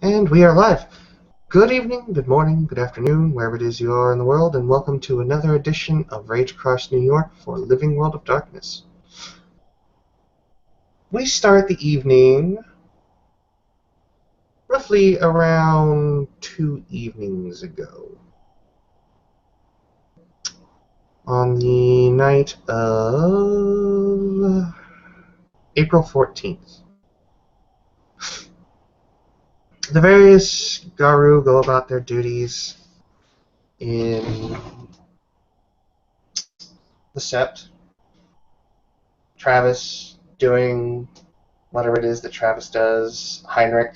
And we are live. Good evening, good morning, good afternoon, wherever it is you are in the world, and welcome to another edition of Rage Across New York for Living World of Darkness. We start the evening roughly around 2 evenings ago. On the night of April 14th. The various Garu go about their duties in the sept. Travis doing whatever it is that Travis does. Heinrich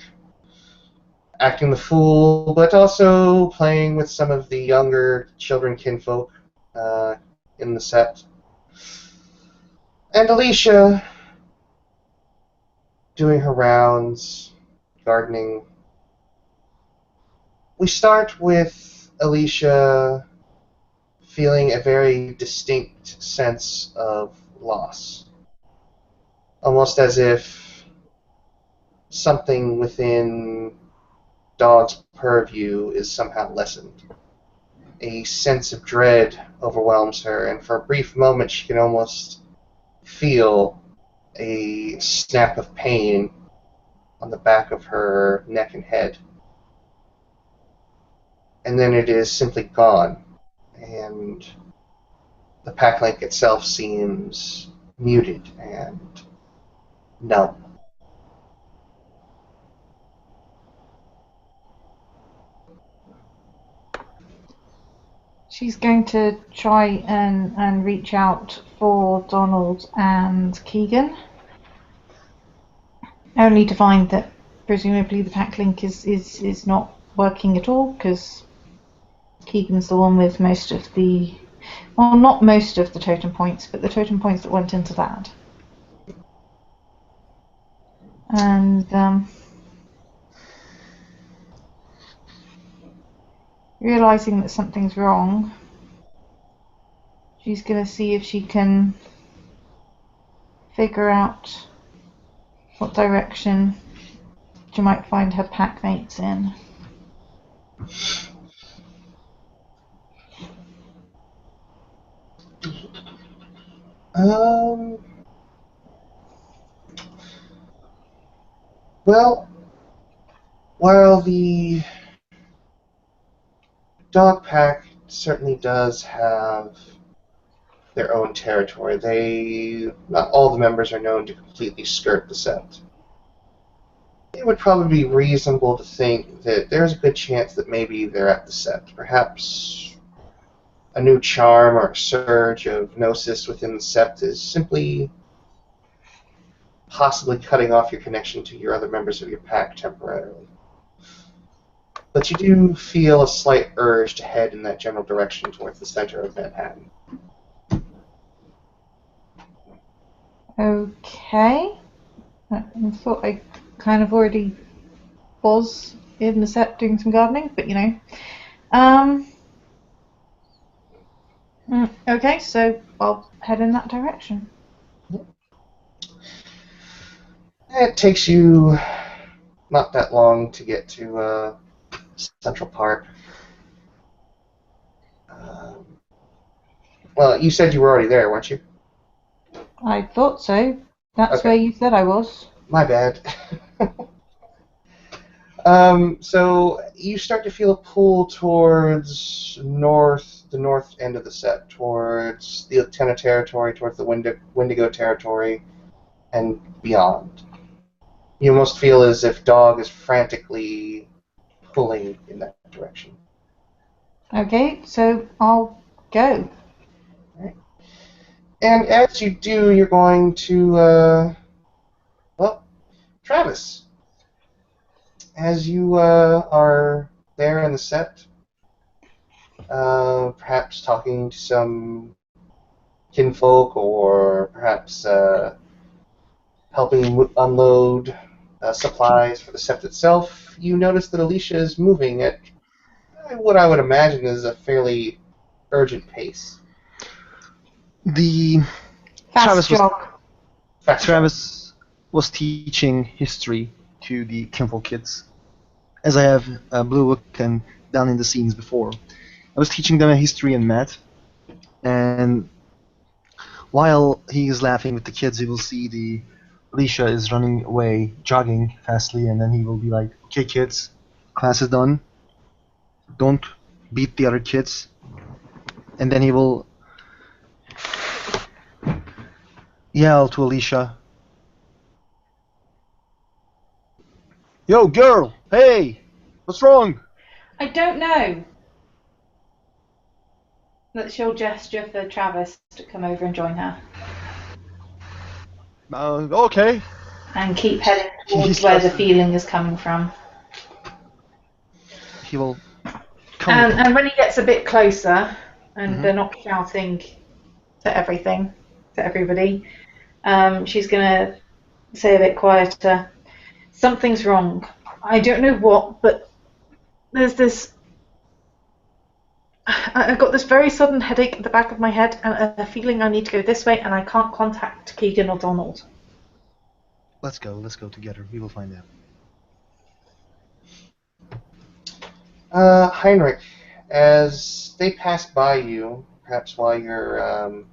acting the fool, but also playing with some of the younger children kinfolk in the sept. And Alicia doing her rounds, gardening. We start with Alicia feeling a very distinct sense of loss. Almost as if something within Dog's purview is somehow lessened. A sense of dread overwhelms her, and for a brief moment she can almost feel a snap of pain on the back of her neck and head. And then it is simply gone, and the pack link itself seems muted and numb. She's going to try and reach out for Donald and Keegan, only to find that presumably the pack link is not working at all, because Keegan's the one with most of the, well, not most of the totem points, but the totem points that went into that. And realizing that something's wrong, she's going to see if she can figure out what direction she might find her pack mates in. Well, while the dog pack certainly does have their own territory, not all the members are known to completely skirt the sept. It would probably be reasonable to think that there's a good chance that maybe they're at the sept. Perhaps a new charm or a surge of gnosis within the sept is simply possibly cutting off your connection to your other members of your pack temporarily. But you do feel a slight urge to head in that general direction towards the center of Manhattan. Okay. I thought I kind of already was in the sept doing some gardening, but you know. Okay, so I'll head in that direction. It takes you not that long to get to Central Park. Well, you said you were already there, weren't you? I thought so. That's Okay. where you said I was. My bad. So you start to feel a pull towards the north end of the set, towards the Antenna territory, towards the Wendigo territory, and beyond. You almost feel as if Dog is frantically pulling in that direction. Okay, so I'll go. Right. And as you do, you're going to, well, Travis. As you are there in the set, perhaps talking to some kinfolk, or perhaps helping unload supplies for the sept itself, you notice that Alicia is moving at what I would imagine is a fairly urgent pace. Fast jog. Travis was teaching history to the kinfolk kids. as I have Blue Book and done in the scenes before. I was teaching them a history and math, and while he is laughing with the kids, he will see the Alicia is running away, jogging fastly, and then he will be like, "Okay, kids, class is done. Don't beat the other kids." And then he will yell to Alicia, "Yo, girl! Hey! What's wrong?" I don't know. That she'll gesture for Travis to come over and join her. Okay. And keep heading He towards where the starts- feeling is coming from. He will come. And when he gets a bit closer, and Mhm. they're not shouting to everything, to everybody, she's going to say a bit quieter, "Something's wrong. I don't know what, but there's this... I've got this very sudden headache at the back of my head and a feeling I need to go this way, and I can't contact Keegan or Donald." Let's go together. We will find out. Heinrich, as they pass by you, perhaps while you're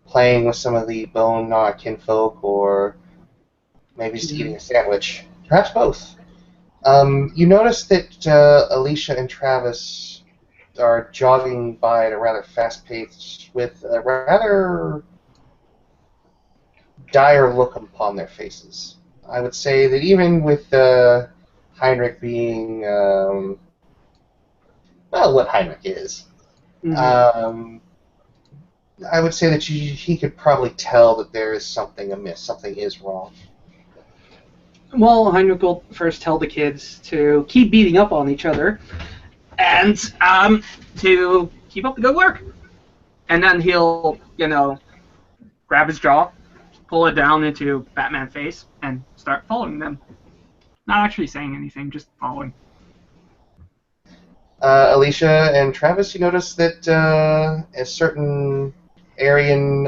playing with some of the bone kinfolk, or maybe just eating a sandwich, perhaps both, you notice that Alicia and Travis are jogging by at a rather fast pace with a rather dire look upon their faces. I would say that even with Heinrich being, well, what Heinrich is, I would say that he could probably tell that there is something amiss, something is wrong. Well, Heinrich will first tell the kids to keep beating up on each other and to keep up the good work. And then he'll, grab his jaw, pull it down into Batman face, and start following them. Not actually saying anything, just following. Alicia and Travis, you notice that a certain Aryan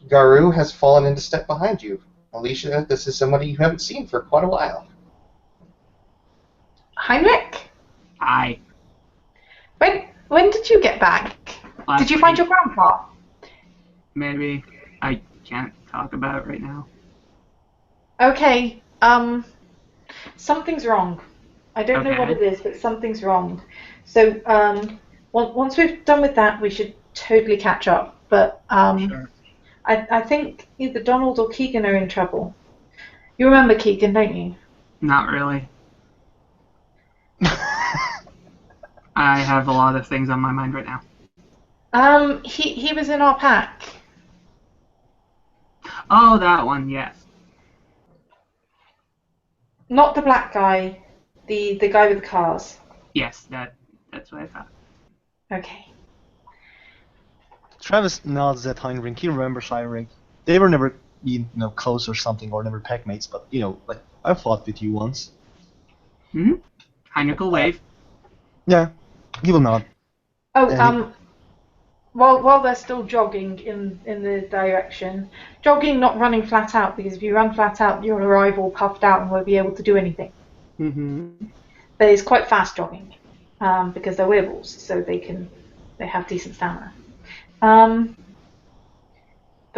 Garu has fallen into step behind you. Alicia, this is somebody you haven't seen for quite a while. Heinrich? Aye. When did you get back? Did you find your grandpa? Maybe. I can't talk about it right now. Okay, something's wrong. I don't know what it is, but something's wrong. So, once we've done with that, we should totally catch up. But Sure. I think either Donald or Keegan are in trouble. You remember Keegan, don't you? Not really. I have a lot of things on my mind right now. He was in our pack. Oh, that one, yes. Not the black guy, the guy with the cars. Yes, that's what I thought. Okay. Travis nods at Heinrich. He remembers Heinrich. They were never close or something, or never packmates, but like I fought with you once. Heinrich will wave. Yeah, he will nod. Oh, while they're still jogging in the direction, jogging, not running flat out, because if you run flat out, you'll arrive all puffed out and won't be able to do anything. But it's quite fast jogging, because they're werewolves, so they have decent stamina. But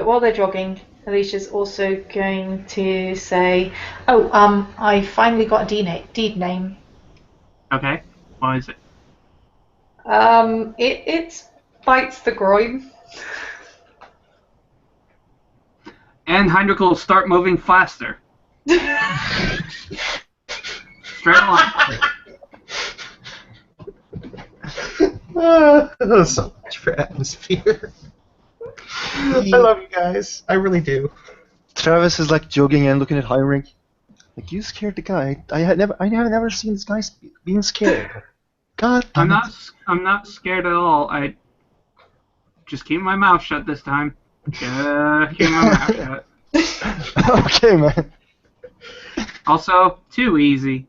while they're jogging, Alicia's also going to say, "Oh, I finally got a deed name. Okay, what is it? It bites the groin." And Heinrich will start moving faster. Straight along. So much for atmosphere. I love you guys. I really do. Travis is like jogging and looking at Heinrich. Like, you scared the guy. I have never seen this guy being scared. God damn it. I'm not scared at all. I just keep my mouth shut this time. Keep my mouth shut. Okay, man. Also, too easy.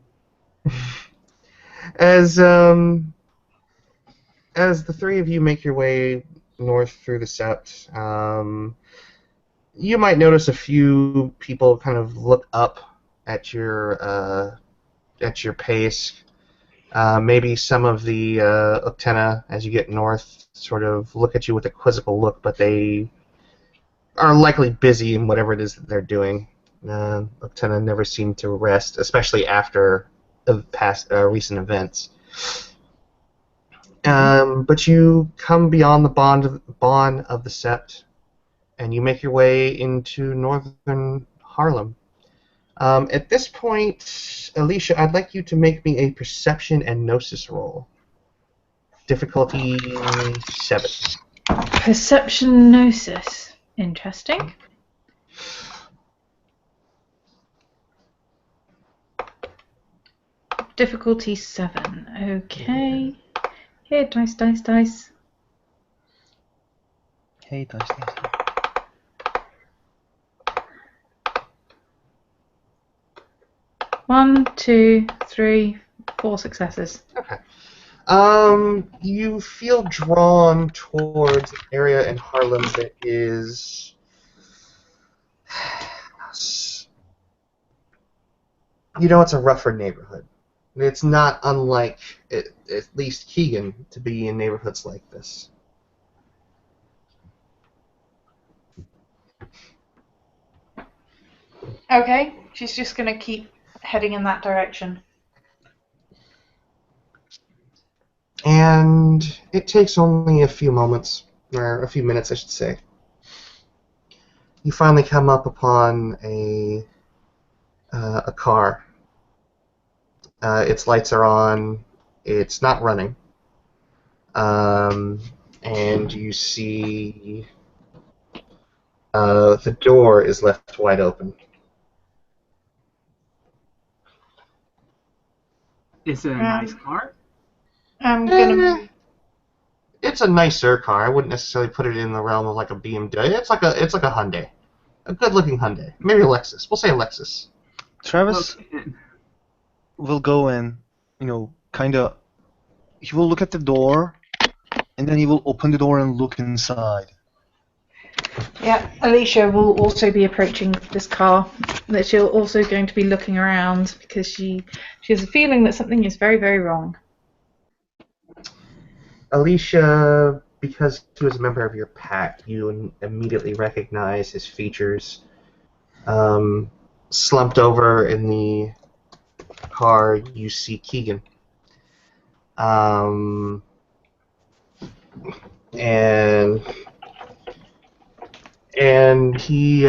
As the three of you make your way north through the sept, you might notice a few people kind of look up at your pace. Maybe some of the Uktena, as you get north, sort of look at you with a quizzical look, but they are likely busy in whatever it is that they're doing. Uktena never seem to rest, especially after past recent events. But you come beyond the bond of the sept, and you make your way into northern Harlem. At this point, Alicia, I'd like you to make me a perception and gnosis roll. Difficulty 7. Perception gnosis. Interesting. Difficulty 7. Okay. Here, dice. Hey, dice. 1, 2, 3, 4 successes. Okay. You feel drawn towards an area in Harlem that is... it's a rougher neighborhood. It's not unlike, at least Keegan, to be in neighborhoods like this. Okay, she's just going to keep heading in that direction. And it takes only a few moments, or a few minutes, I should say. You finally come up upon a car. Its lights are on. It's not running. And you see the door is left wide open. Is it a nice car? I'm gonna. It's a nicer car. I wouldn't necessarily put it in the realm of like a BMW. It's like a Hyundai, a good-looking Hyundai. Maybe a Lexus. We'll say a Lexus. Travis will go and, kind of. He will look at the door, and then he will open the door and look inside. Yeah, Alicia will also be approaching this car. That she'll also going to be looking around because she has a feeling that something is very, very wrong. Alicia, because he was a member of your pack, you immediately recognize his features. Slumped over in the car, you see Keegan. And he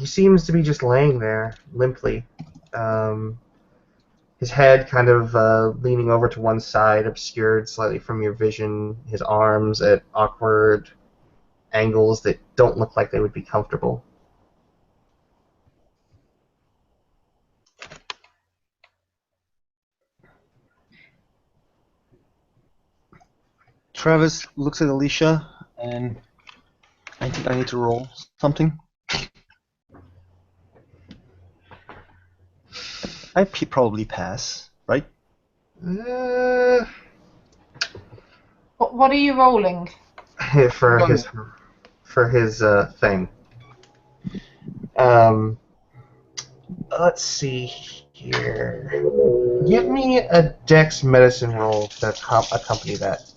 seems to be just laying there limply. His head kind of leaning over to one side, obscured slightly from your vision. His arms at awkward angles that don't look like they would be comfortable. Travis looks at Alicia, and I think I need to roll something. I probably pass, right? What are you rolling? For his thing. Let's see here. Give me a Dex medicine roll to accompany that.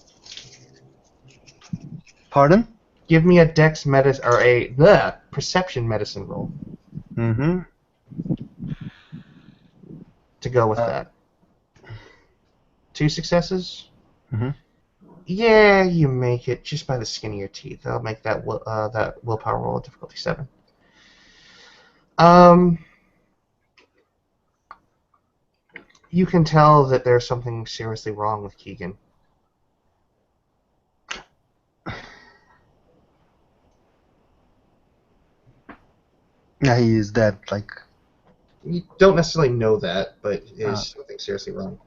Pardon? Give me a Dex medicine or a perception medicine roll. Mm-hmm. To go with that. 2 successes? Mm-hmm. Yeah, you make it just by the skin of your teeth. I'll make that that willpower roll a difficulty 7. You can tell that there's something seriously wrong with Keegan. Yeah, he is dead, like... You don't necessarily know that, but is something seriously wrong.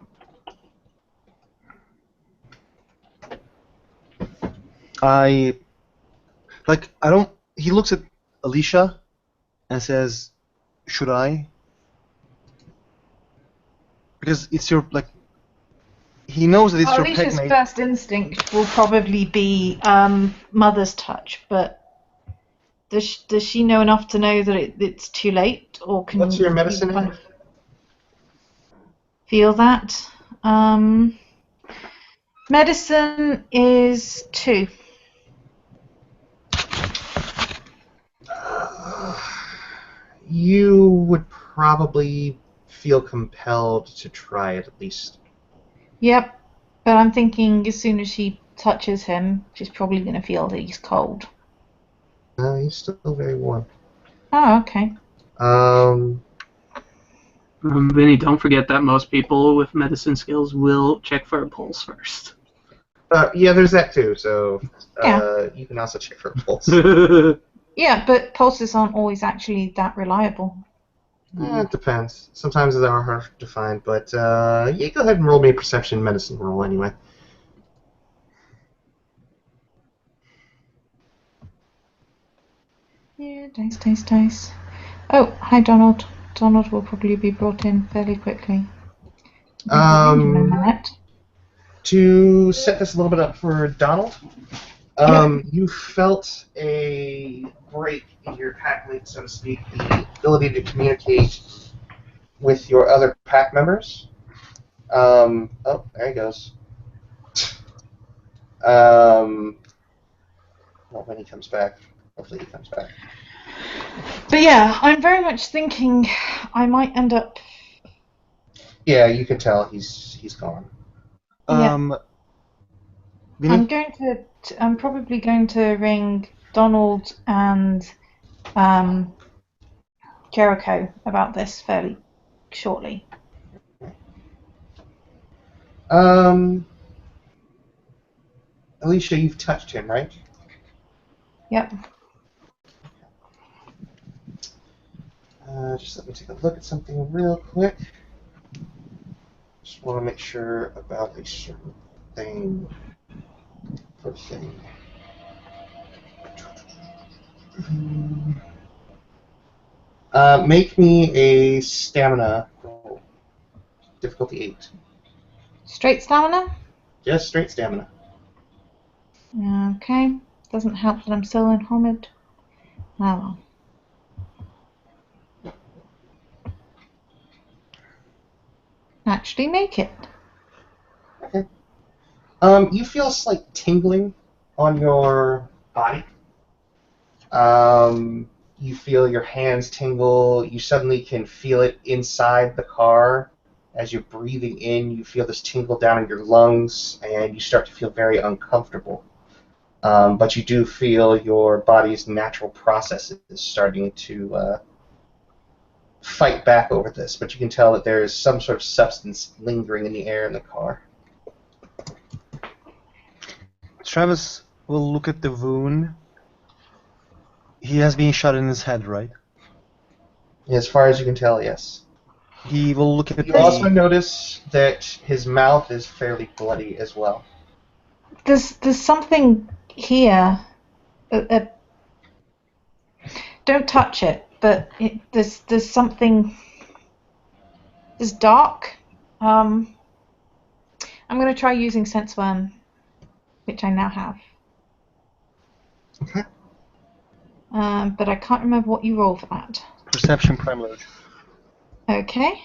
He looks at Alicia and says, should I? Because it's your, he knows that it's your Alicia's pegmate. first instinct will probably be mother's touch, but Does she know enough to know that it's too late, or can What's your you medicine kind at? of feel that? Medicine is 2. You would probably feel compelled to try it at least. Yep, but I'm thinking as soon as she touches him, she's probably going to feel that he's cold. No, he's still very warm. Oh, okay. Vinny, don't forget that most people with medicine skills will check for a pulse first. Yeah, there's that too. So Yeah. you can also check for a pulse. Yeah, but pulses aren't always actually that reliable. It depends. Sometimes they are hard to find, but yeah, go ahead and roll me a perception medicine roll anyway. Yeah, dice. Oh, hi, Donald. Donald will probably be brought in fairly quickly. I'll be in a minute. To set this a little bit up for Donald, you felt a break in your pack link, so to speak, the ability to communicate with your other pack members. Oh, there he goes. Well, when he comes back, hopefully he comes back. But yeah, I'm very much thinking I might end up. Yeah, you could tell he's gone. Yeah. Vinny? I'm probably going to ring Donald and Jericho about this fairly shortly. Alicia, you've touched him, right? Yep. Just let me take a look at something real quick. Just want to make sure about a certain thing. First thing. Make me a stamina roll. Difficulty 8. Straight stamina? Just straight stamina. Okay. Doesn't help that I'm still in Homid. Oh well. Actually make it. Okay. You feel a slight tingling on your body. You feel your hands tingle. You suddenly can feel it inside the car. As you're breathing in, you feel this tingle down in your lungs, and you start to feel very uncomfortable. But you do feel your body's natural processes starting to fight back over this. But you can tell that there is some sort of substance lingering in the air in the car. Travis will look at the wound. He has been shot in his head, right? As far as you can tell, yes. He will look at You also notice that his mouth is fairly bloody as well. There's something here. Don't touch it, but there's something. It's dark. I'm going to try using sense worm, which I now have. Okay. But I can't remember what you roll for that. Perception prime load. Okay.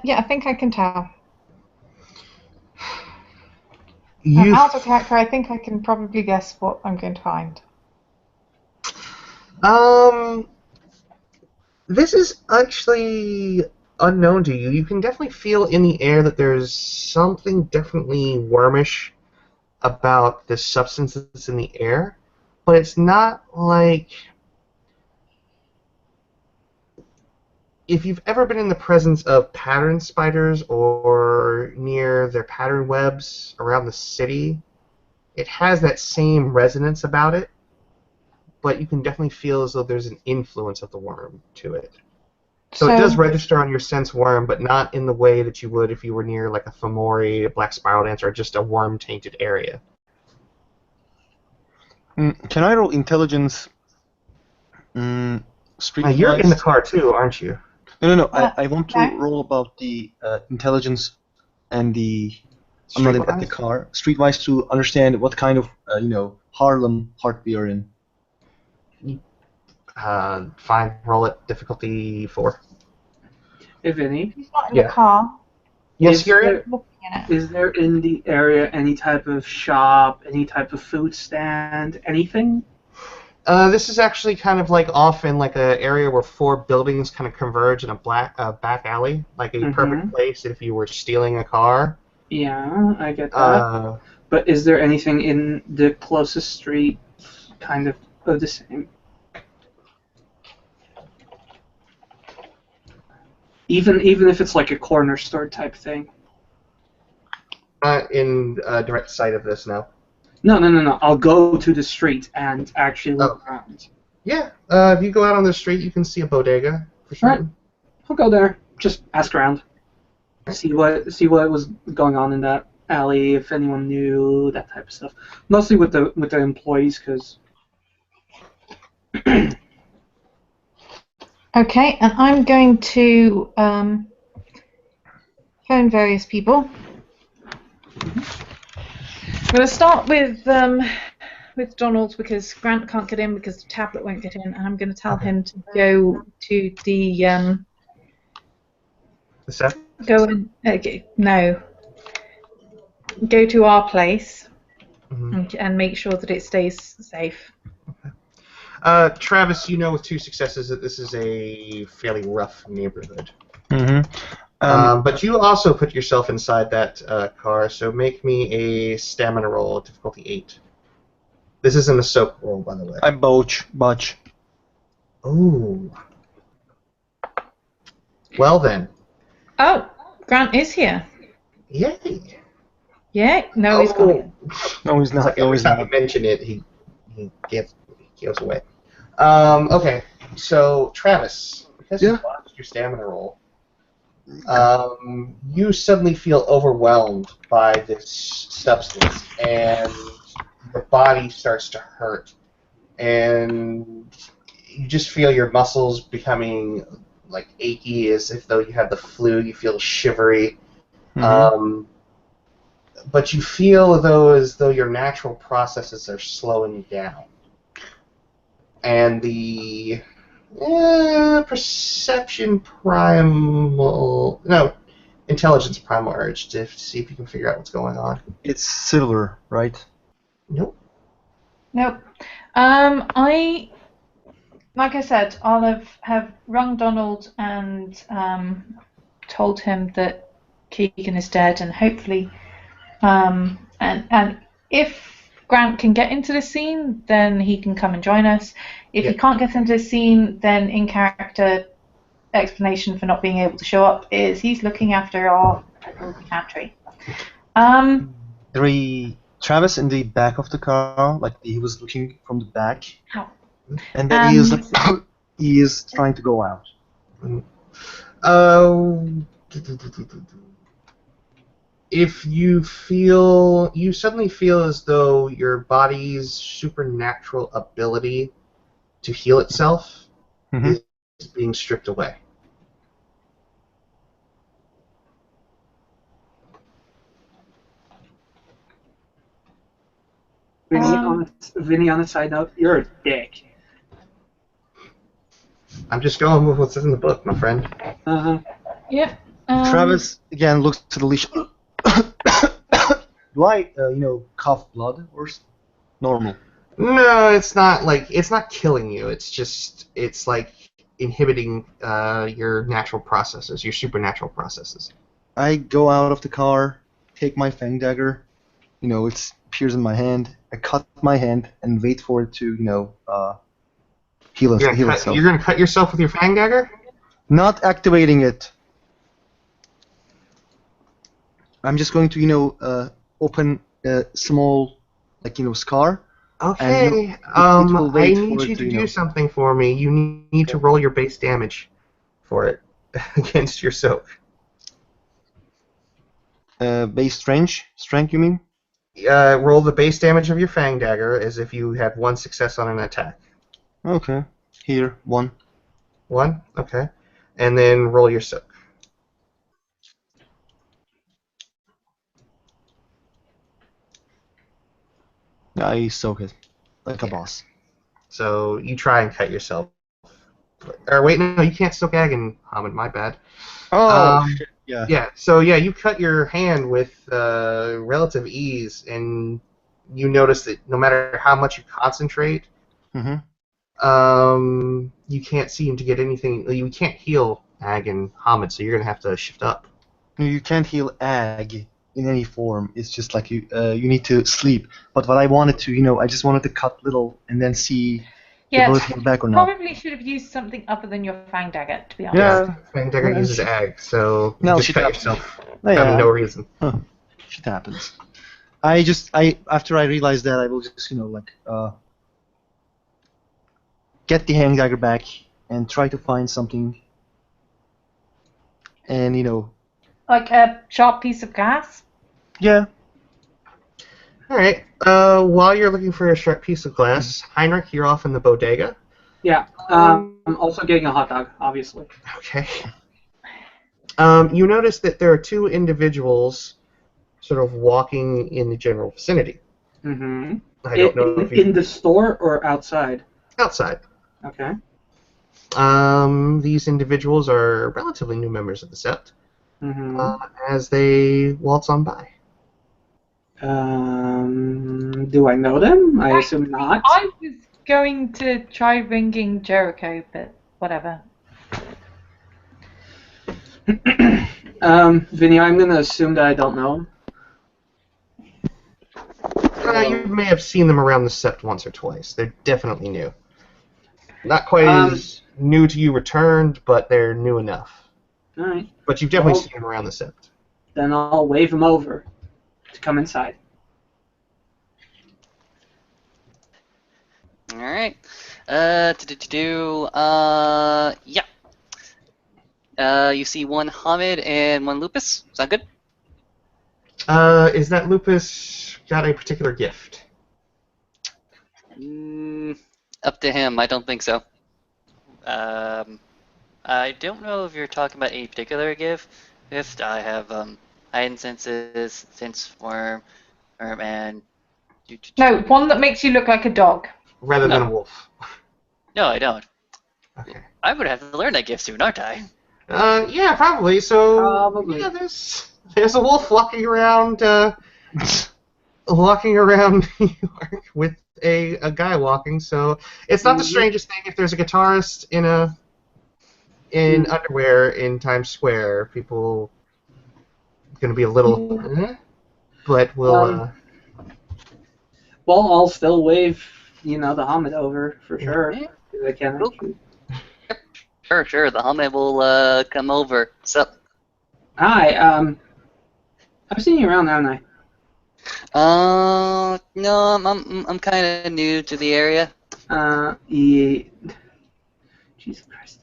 Yeah, I think I can tell. Out of character, I think I can probably guess what I'm going to find. This is actually unknown to you. You can definitely feel in the air that there's something definitely wormish about this substance that's in the air, but it's not like... If you've ever been in the presence of pattern spiders or near their pattern webs around the city, it has that same resonance about it, but you can definitely feel as though there's an influence of the worm to it. So it does register on your sense worm, but not in the way that you would if you were near like a Fomori, a black spiral dancer, or just a worm-tainted area. Can I roll intelligence? You're in the car too, aren't you? No. Uh, I want to no. roll about the intelligence and the. I'm not at the Streetwise? car. Streetwise to understand what kind of Harlem part we are in. Fine. Roll it. Difficulty 4. If any. He's not in the Yeah. car. Yes, Is you're in. there Looking in it. is there in the area any type of shop, any type of food stand, anything? This is actually kind of like off in like a area where 4 buildings kind of converge in a back alley, like a perfect place if you were stealing a car. Yeah, I get that. Uh, But is there anything in the closest street kind of the same? Even if it's like a corner store type thing. not in direct sight of this now. No. I'll go to the street and actually look around. Yeah, if you go out on the street, you can see a bodega for Right. certain. I'll go there. Just ask around. See what was going on in that alley. If anyone knew that type of stuff. Mostly with the employees, because. Okay, and I'm going to phone various people. I'm going to start with Donald because Grant can't get in because the tablet won't get in, and I'm going to tell him to go to the The set? go and go to our place and make sure that it stays safe. Travis, you know with 2 successes that this is a fairly rough neighborhood. But you also put yourself inside that car, so make me a stamina roll, difficulty 8. This isn't a soap roll, by the way. I botch. Oh. Well then. Oh, Grant is here. Yay. Yeah? No, he's gone. No, he's not. No, Every he's time not. you mention it, he goes away. Okay, so Travis, because you lost your stamina roll, you suddenly feel overwhelmed by this substance, and your body starts to hurt, and you just feel your muscles becoming like achy, as if though you have the flu. You feel shivery, but you feel as though your natural processes are slowing down, and the intelligence primal urge to see if you can figure out what's going on. It's silver, right? Nope. Like I said, I'll have rung Donald and told him that Keegan is dead, and hopefully, and if Grant can get into the scene, then he can come and join us. If he can't get into the scene, then in character explanation for not being able to show up is he's looking after our pantry. Travis in the back of the car, like he was looking from the back, How? and then he is trying to go out. If you suddenly feel as though your body's supernatural ability to heal itself is being stripped away. Vinny, on a side note, you're a dick. I'm just going with what's in the book, my friend. Yep. Travis again looks to Alicia. Do I, cough blood or normal? No, it's not killing you. It's like inhibiting your natural processes, your supernatural processes. I go out of the car, take my fang dagger. It appears in my hand. I cut my hand and wait for it to, heal itself. You're gonna cut yourself with your fang dagger? Not activating it. I'm just going to, open a small, scar. Okay. And, I wait need for you it to do something for me. You need to roll your base damage for it against your soak. Base strength, you mean? Roll the base damage of your fang dagger as if you had 1 success on an attack. Okay. Here, 1. 1? Okay. and then roll your soak. I soak it like a Yeah. boss. So you try and cut yourself. Or wait, no, you can't soak egg in Hamid. My bad. Oh Um, shit! Yeah. yeah. So yeah, you cut your hand with relative ease, and you notice that no matter how much you concentrate, Mm-hmm. you can't seem to get anything. You can't heal Ag and Hamid, so you're gonna have to shift up. No, you can't heal ag in any form. It's just like you need to sleep. But what I wanted to, I just wanted to cut little and then see the Yeah, bullet heal back or not. probably should have used something other than your fang dagger, to be honest. Yeah. Fang Dagger Well, uses Ag, so you No, just shit cut happens. yourself Oh, out of yeah. no reason. Huh. Shit happens. After I realized that, I will just get the hang dagger back and try to find something. And Like a sharp piece of glass. yeah. All right. While you're looking for a sharp piece of glass, Heinrich, you're off in the bodega. Yeah. I'm also getting a hot dog, obviously. Okay. You notice that there are two individuals sort of walking in the general vicinity. Mm-hmm. I don't know if you... In the store or outside? Outside. Okay. These individuals are relatively new members of the sept, Mm-hmm. as they waltz on by. Do I know them? I assume not. I was going to try ringing Jericho, but whatever. Vinny, I'm going to assume that I don't know him. You may have seen them around the sept once or twice. They're definitely new. Not quite as new to you returned, but they're new enough. All right. But you've definitely seen them around the sept. Then I'll wave him over to come inside. All right. Yeah. You see one Hamid and one Lupus. Is that good? Is that Lupus got a particular gift? Up to him. I don't think so. I don't know if you're talking about a particular gift. If I have heightened senses, sense form, and No, one that makes you look like a dog. Rather than a wolf. No, I don't. Okay. I would have to learn that gift soon, aren't I? Yeah, probably. So, Probably. yeah, there's a wolf walking around New York with a guy walking. So it's not the strangest thing if there's a guitarist in underwear in Times Square. People going to be a little, but we'll. Well, I'll still wave, the Hamid over for sure. Yeah. 'Cause I can actually. Sure. The Hamid will come over. What's up? Hi. I've seen you around, haven't I? No, I'm kind of new to the area. Yeah. Jesus Christ.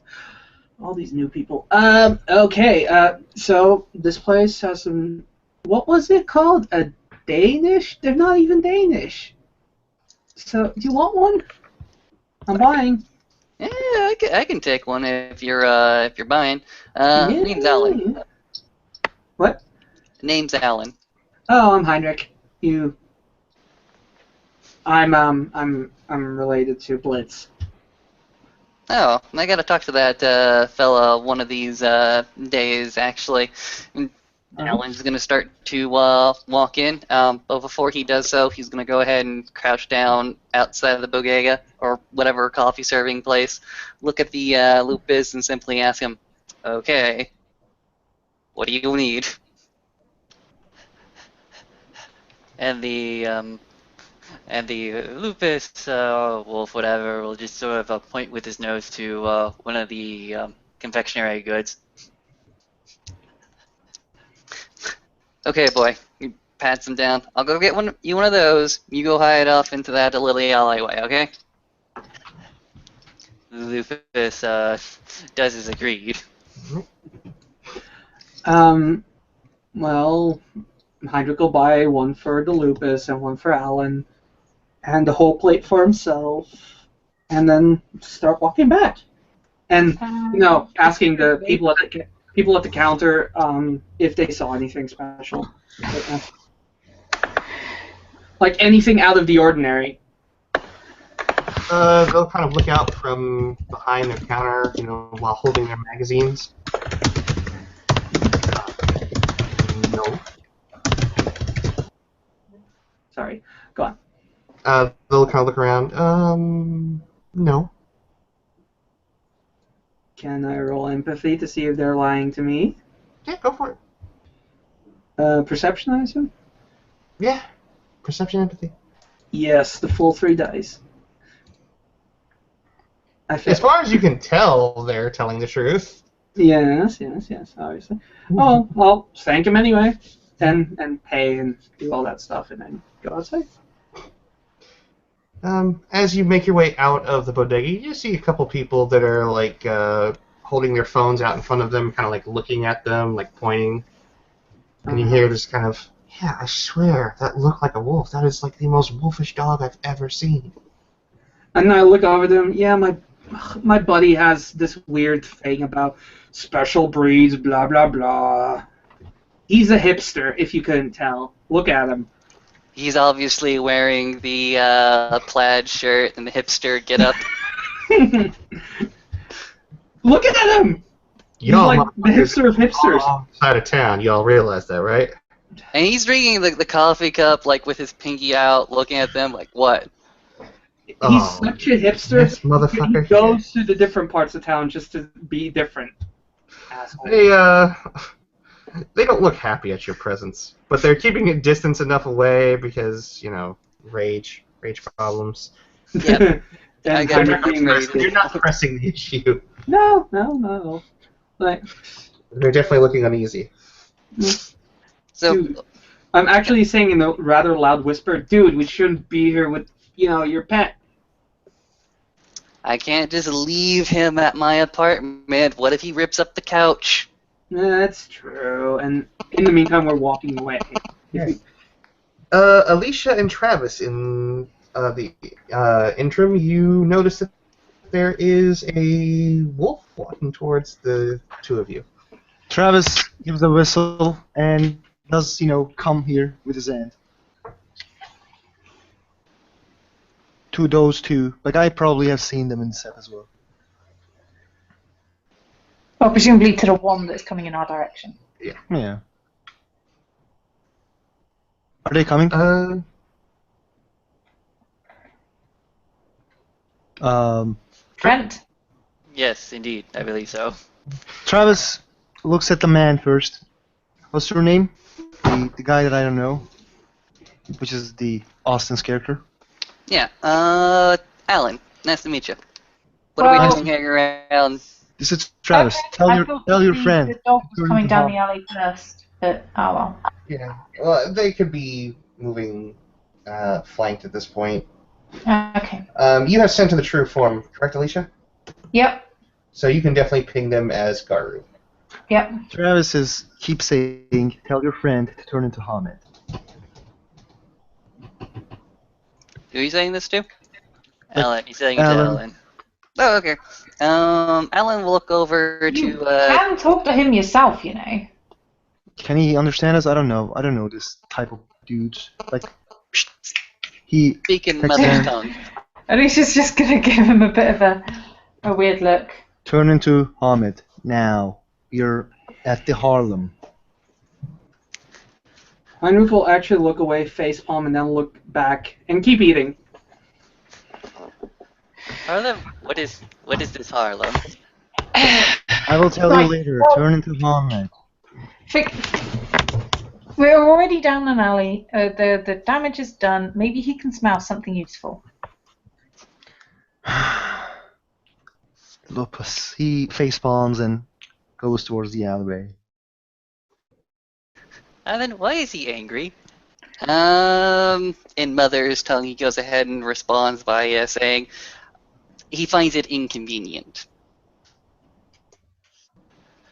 All these new people. Okay. So this place has some. What was it called? A Danish? They're not even Danish. So, do you want one? I'm buying. Yeah, I can take one if you're buying. Name's Allan. What? Name's Allan. Oh, I'm Heinrich. I'm related to Blitz. Oh, I gotta talk to that fella one of these days, actually. Allan's gonna start to walk in, but before he does so, he's gonna go ahead and crouch down outside of the bodega or whatever coffee serving place, look at the Lupus and simply ask him, "Okay, what do you need?" And the Lupus wolf, whatever, will just sort of point with his nose to one of the confectionery goods. Okay, boy. He pats him down. I'll go get one of those. You go hide off into that lily alleyway, okay? Lupus does as agreed. Well, Heinrich will buy one for the Lupus and one for Allan, and the whole plate for himself, and then start walking back. and asking the people at the counter if they saw anything special, like anything out of the ordinary. They'll kind of look out from behind their counter, while holding their magazines. No. Sorry, go on. They'll kind of look around. No. Can I roll empathy to see if they're lying to me? Yeah, go for it. Perception, I assume? Yeah. Perception, empathy. Yes, the full 3 dice. As far as you can tell, they're telling the truth. Yes, obviously. Oh, well, thank him anyway. And pay and do all that stuff and then go outside. As you make your way out of the bodega, you see a couple people that are like holding their phones out in front of them, kind of like looking at them, like pointing. And you hear this kind of, yeah, I swear, that looked like a wolf. That is like the most wolfish dog I've ever seen. And I look over to him. Yeah, my buddy has this weird thing about special breeds, blah, blah, blah. He's a hipster, if you couldn't tell. Look at him. He's obviously wearing the plaid shirt and the hipster get-up. Look at him! He's like the hipster of hipsters. Outside of town, y'all realize that, right? And he's drinking the coffee cup, like, with his pinky out, looking at them, like, what? He's such a hipster. This motherfucker. He goes to the different parts of town just to be different. Asshole. They don't look happy at your presence, but they're keeping a distance enough away because, rage problems. Yep. You're not pressing the issue. No. Like, they're definitely looking uneasy. So, dude, I'm actually saying in a rather loud whisper, dude, we shouldn't be here with, your pet. I can't just leave him at my apartment. What if he rips up the couch? That's true. And in the meantime, we're walking away. Yes. Alicia and Travis, in the interim, you notice that there is a wolf walking towards the two of you. Travis gives a whistle and does, come here with his hand. To those two, like I probably have seen them in the set as well. Well, presumably to the one that's coming in our direction. Yeah. Are they coming? Trent? Yes, indeed. I believe so. Travis looks at the man first. What's your name? The guy that I don't know, which is the Austin's character. Yeah, Allan. Nice to meet you. What are we doing hanging around? This is Travis. Tell your friend. The dog was coming down the alley first, but oh well. Yeah. Well, they could be moving flanked at this point. Okay. You have sent to the true form, correct, Alicia? Yep. So you can definitely ping them as Garu. Yep. Travis keeps saying, "Tell your friend to turn into Hamid." Who are you saying this to? Allan. He's saying it Allan. to Allan. Oh, okay. Allan will look over You to. can talk to him yourself, Can he understand us? I don't know. I don't know this type of dudes. Like, he. Speak in Next mother's time. tongue. Alicia's just gonna give him a bit of a weird look. Turn into Hamid now. You're at the Harlem. Heinrich will actually look away, facepalm, and then look back and keep eating. Harlem? What is this Harlem? I will tell you later. Turn into Hamid. We're already down an alley. The damage is done. Maybe he can smell something useful. Lupus. He facepalms and goes towards the alleyway. And then why is he angry? In mother's tongue, he goes ahead and responds by saying he finds it inconvenient.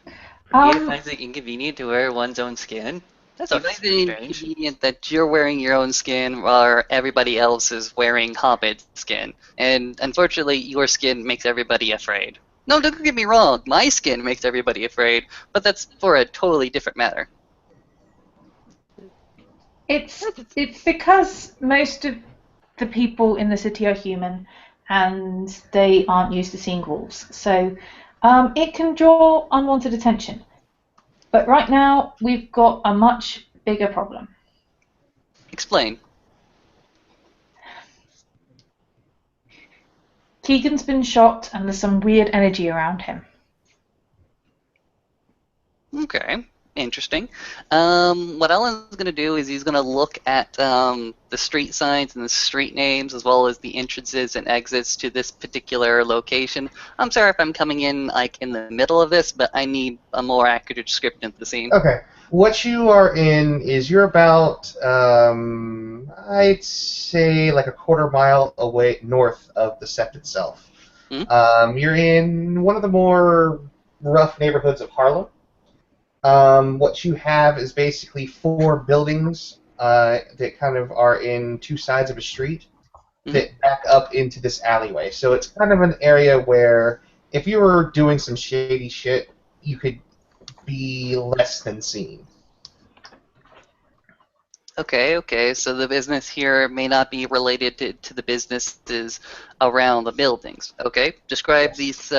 He finds it inconvenient to wear one's own skin. He finds it inconvenient that you're wearing your own skin while everybody else is wearing Hobbit skin. And unfortunately, your skin makes everybody afraid. No, don't get me wrong. My skin makes everybody afraid, but that's for a totally different matter. It's because most of the people in the city are human, and they aren't used to seeing wolves. So it can draw unwanted attention. But right now, we've got a much bigger problem. Explain. Keegan's been shot, and there's some weird energy around him. Okay, interesting. What Allan's going to do is he's going to look at the street signs and the street names as well as the entrances and exits to this particular location. I'm sorry if I'm coming in like in the middle of this, but I need a more accurate description of the scene. Okay. What you are in is you're about, I'd say, like a quarter mile away north of the sept itself. You're in one of the more rough neighborhoods of Harlem. What you have is basically 4 buildings that kind of are in 2 sides of a street that back up into this alleyway. So it's kind of an area where if you were doing some shady shit, you could be less than seen. Okay, so the business here may not be related to the businesses around the buildings. Okay, describe this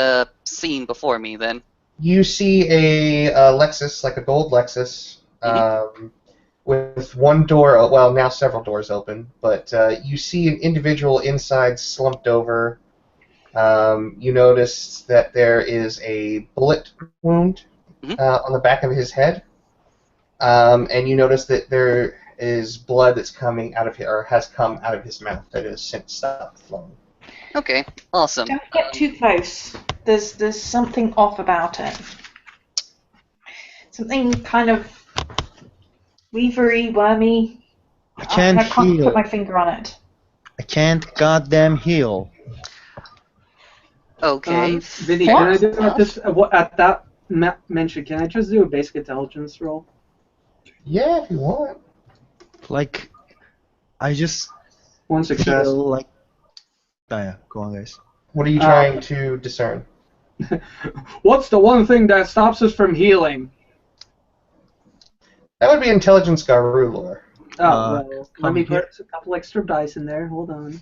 scene before me then. You see a Lexus, like a gold Lexus, with one door, well, now several doors open, but you see an individual inside slumped over. You notice that there is a bullet wound on the back of his head, and you notice that there is blood that's coming out of or has come out of his mouth that has since stopped flowing. Okay, awesome. Don't get too close. There's something off about it. Something kind of weavery, wormy. I can't I can't heal. put my finger on it. I can't goddamn heal. Okay. Vinny, can I do at that mention? Can I just do a basic intelligence roll? Yeah, if you want. Like, I just One success. feel like... Oh yeah, go on guys. What are you trying to discern? What's the one thing that stops us from healing? That would be intelligence Garu lore. Well, let me here. put a couple extra dice in there. Hold on.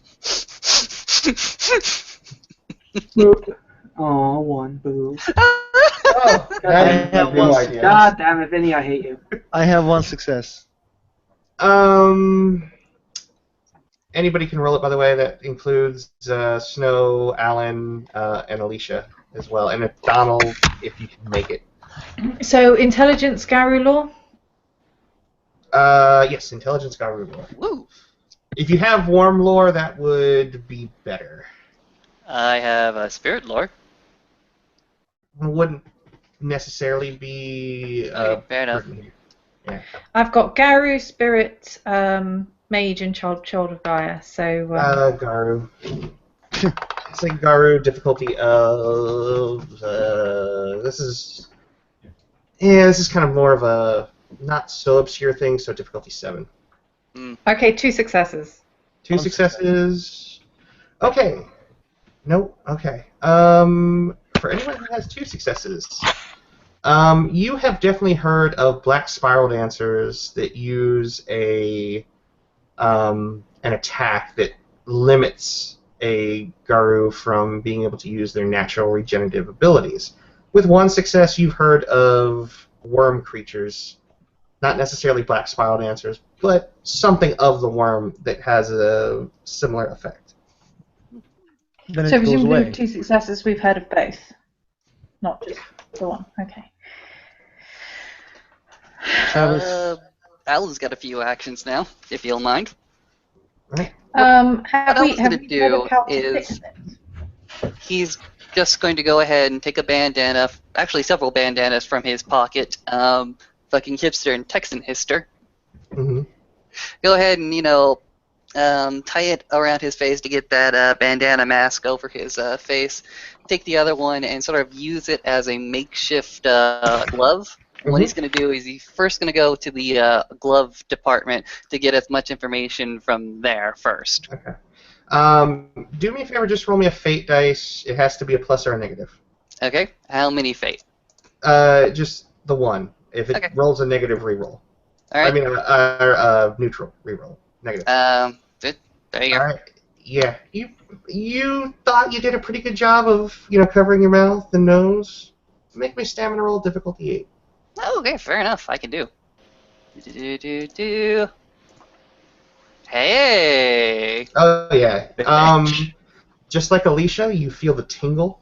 Boop. Oh, 1. Boo. Oh, I have have no one. idea. God damn it, Vinny, I hate you. I have 1 success. Anybody can roll it, by the way. That includes Snow, Allan, and Alicia as well, and if Donald, if you can make it. So, intelligence, Garu law? Yes, intelligence Garu lore. Woo! If you have warm lore, that would be better. I have a spirit lore. Wouldn't necessarily be. Okay, fair enough. Yeah. I've got Garu, Spirit, Mage, and Child of Gaia. So Garu. It's like Garu difficulty of. This is kind of more of a not so obscure thing. So difficulty 7. okay, 2 successes. 2 successes. Okay. Nope. Okay. For anyone who has 2 successes, you have definitely heard of black spiral dancers that use an attack that limits a Garu from being able to use their natural regenerative abilities. With 1 success, you've heard of worm creatures, not necessarily black spiral dancers, but something of the worm that has a similar effect. Then So it goes presumably away. with 2 successes, we've heard of both, not just the one. Okay. Allan's got a few actions now, if you'll mind. Right? Have Allan's we gonna heard do of how to is- fix it? He's just going to go ahead and take a bandana, actually several bandanas from his pocket, fucking hipster and Texan hister. Mm-hmm. Go ahead and, tie it around his face to get that bandana mask over his face. Take the other one and sort of use it as a makeshift glove. What he's going to do is he's first going to go to the glove department to get as much information from there first. Okay. Do me a favor, just roll me a fate dice. It has to be a plus or a negative. Okay. How many fate? Just the one. If it Okay. rolls a negative reroll. All I right. mean, neutral reroll. Negative. Good. There you All go. right. Yeah. You thought you did a pretty good job of covering your mouth and nose. Make me stamina roll difficulty 8. Oh, okay, fair enough. I can do. Do. Hey. Oh yeah. Bitch. Just like Alicia, you feel the tingle.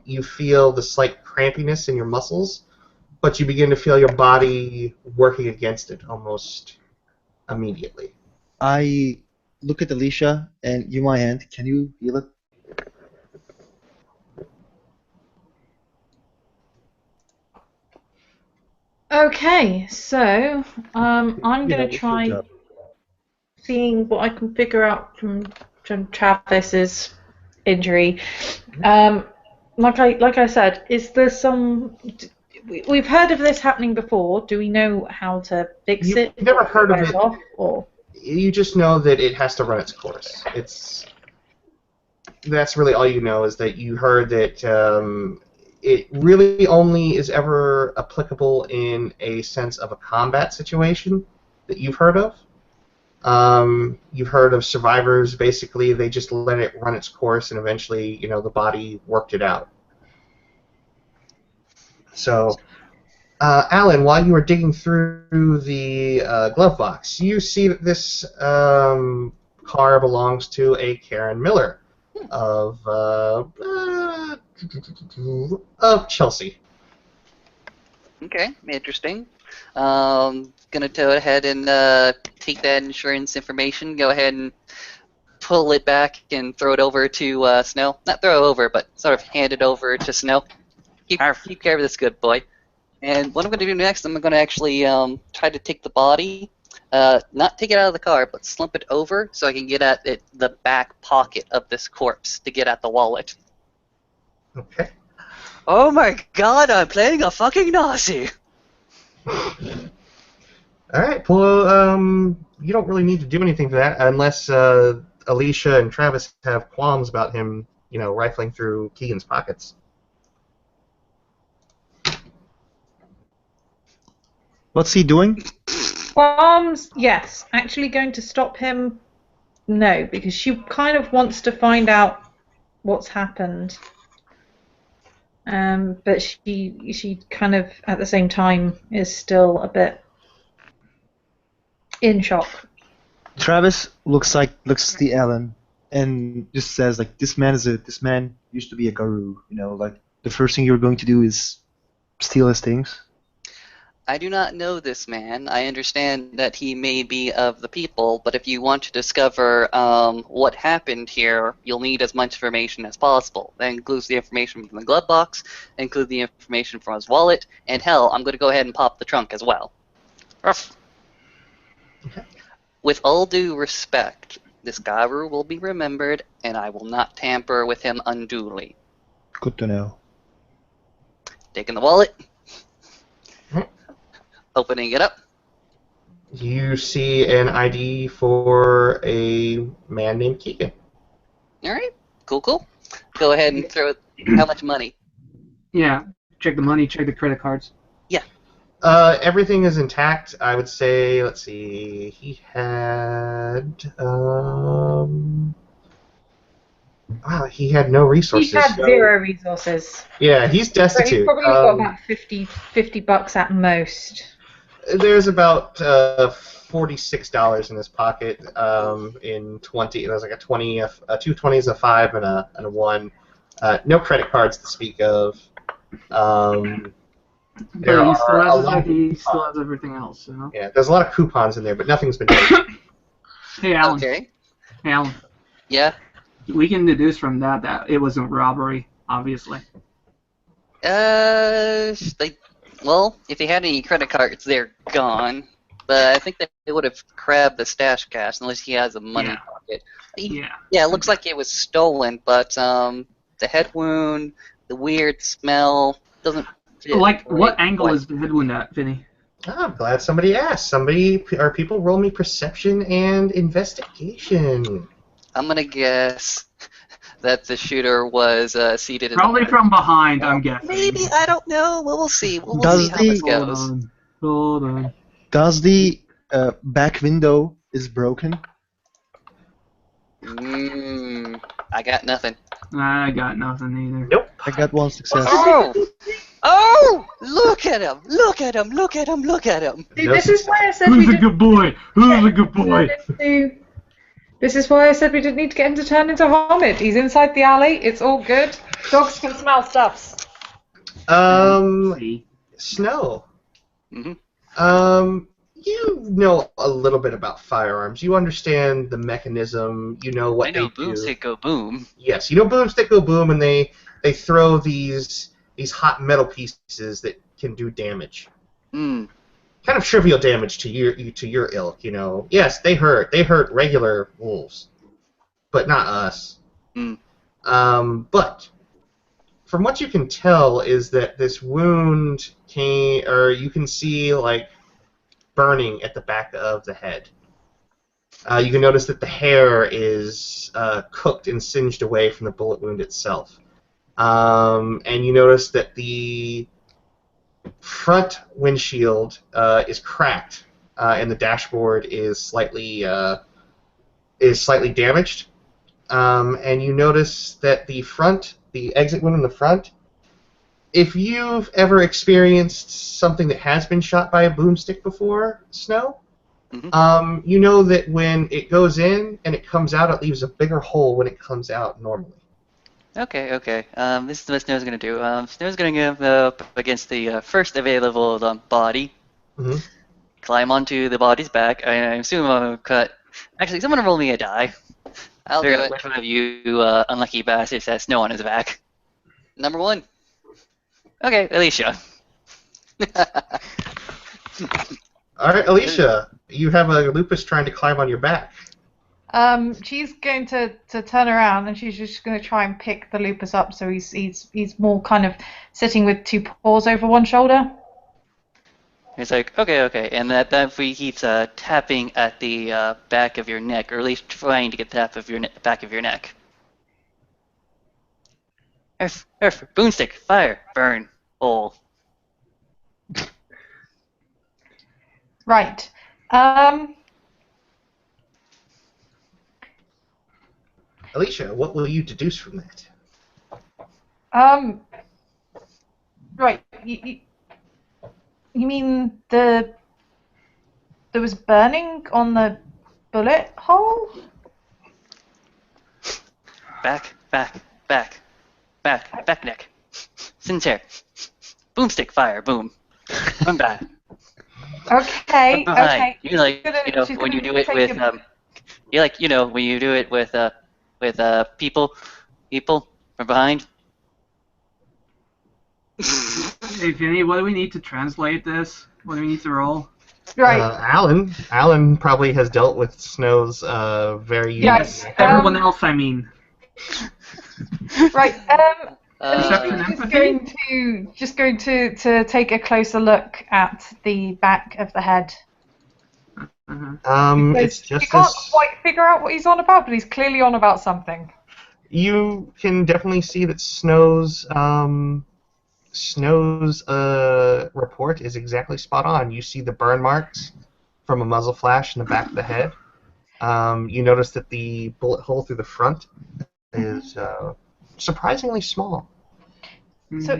You feel the slight crampiness in your muscles, but you begin to feel your body working against it almost immediately. I look at Alicia and give my hand. Can you heal it? Okay, so I'm going to It's your try job. seeing what I can figure out from Travis's injury. Like I said, is there some? We've heard of this happening before. Do we know how to fix You've it? never Or heard of wear it. off, or You just know that it has to run its course. That's really all you know, is that you heard that it really only is ever applicable in a sense of a combat situation that you've heard of. You've heard of survivors. Basically, they just let it run its course, and eventually, the body worked it out. So, Allan, while you were digging through the glove box, you see that this car belongs to a Karen Miller of Chelsea. Okay, interesting. Gonna go ahead and take that insurance information. Go ahead and pull it back and throw it over to Snow. Not throw it over, but sort of hand it over to Snow. Keep care of this good boy. And what I'm gonna do next, I'm gonna actually try to take the body, not take it out of the car, but slump it over so I can get at the back pocket of this corpse to get at the wallet. Okay. Oh my God! I'm playing a fucking Nazi. All right. Well, you don't really need to do anything for that unless Alicia and Travis have qualms about him, rifling through Keegan's pockets. What's he doing? bombs? Yes. Actually, going to stop him? No, because she kind of wants to find out what's happened. But she kind of at the same time is still a bit in shock. Travis looks at the Allan and just says like, this man used to be a guru. Like the first thing you're going to do is steal his things. I do not know this man. I understand that he may be of the people, but if you want to discover what happened here, you'll need as much information as possible. That includes the information from the glove box, include the information from his wallet, and hell, I'm going to go ahead and pop the trunk as well. Ruff. Okay. With all due respect, this Garu will be remembered, and I will not tamper with him unduly. Good to know. Taking the wallet. Opening it up. You see an ID for a man named Keegan. All right, cool. Go ahead and throw it. How much money? Yeah, check the money, check the credit cards. Yeah. Everything is intact. I would say. Let's see. He had. Wow, he had no resources. He had zero resources. Yeah, he's So destitute. he's probably got about $50 at most. There's about $46 in his pocket. In 20, there's like a 20, two 20s, a 5, and a 1. No credit cards to speak of. But he still has his ID, he still has everything else. Yeah, there's a lot of coupons in there, but nothing's been taken. Hey, Allan. Okay. Hey, Allan. Yeah. We can deduce from that it wasn't robbery, obviously. Well, if he had any credit cards, they're gone. But I think that they would have grabbed the stash cash unless he has a money pocket. Yeah, it looks like it was stolen, but the head wound, the weird smell doesn't fit. Like, what angle is the head wound at, Vinny? Oh, I'm glad somebody asked. People roll me perception and investigation. I'm gonna guess that the shooter was seated in Probably the from behind, I'm guessing. Maybe, I don't know. We'll see. We'll Does see how this the- goes. Hold on. Does the back window is broken? I got nothing. I got nothing either. Nope. I got one success. Oh! Oh! Look at him! Look at him! Look at him! Look at him! See, No this is why I said Who's we a good boy? Who's a good boy? This is why I said we didn't need to get him to turn into Homid. He's inside the alley. It's all good. Dogs can smell stuffs. See. Snow. Mhm. You know a little bit about firearms. You understand the mechanism. You know what I know they do. boomstick go boom. Yes, you know boomstick go boom, and they throw these hot metal pieces that can do damage. Hmm. Kind of trivial damage to your ilk, you know. Yes, they hurt. They hurt regular wolves, but not us. Hmm. But from what you can tell is that this wound came, or you can see like burning at the back of the head. You can notice that the hair is cooked and singed away from the bullet wound itself. And you notice that the front windshield is cracked, and the dashboard is slightly damaged. And you notice that the exit wound in the front, if you've ever experienced something that has been shot by a boomstick before, Snow, you know that when it goes in and it comes out, it leaves a bigger hole when it comes out normally. Okay, okay. This is what Snow's gonna do. Snow's gonna go up against the first available body, climb onto the body's back. I assume I'm gonna cut. Actually, someone roll me a die. I'll do Figure out it. which one of you unlucky bastards has snow on his back. Number 1. Okay, Alicia. All right, Alicia, you have a lupus trying to climb on your back. She's going to turn around and she's just going to try and pick the lupus up so he's more kind of sitting with two paws over one shoulder. He's like, okay, okay, and that he keeps tapping at the back of your neck, or at least trying to get the tap of your back of your neck. Earth, boomstick, fire, burn, hole. Right. Alicia, what will you deduce from that? Right. You mean there was burning on the bullet hole? Back neck. Sincere. Boomstick, fire, boom. I'm back. Okay. Okay. You like, She's when gonna you do it take with, him- you like, when you do it with people from behind. Hey, Vinny, what do we need to translate this? What do we need to roll? Right. Allan probably has dealt with Snow's very Yes. Everyone else, I mean. Right. Perception, Just going to take a closer look at the back of the head. It's You just can't as quite figure out what he's on about, but he's clearly on about something. you can definitely see that Snow's report is exactly spot on. You see the burn marks from a muzzle flash in the back of the head. You notice that the bullet hole through the front is surprisingly small. So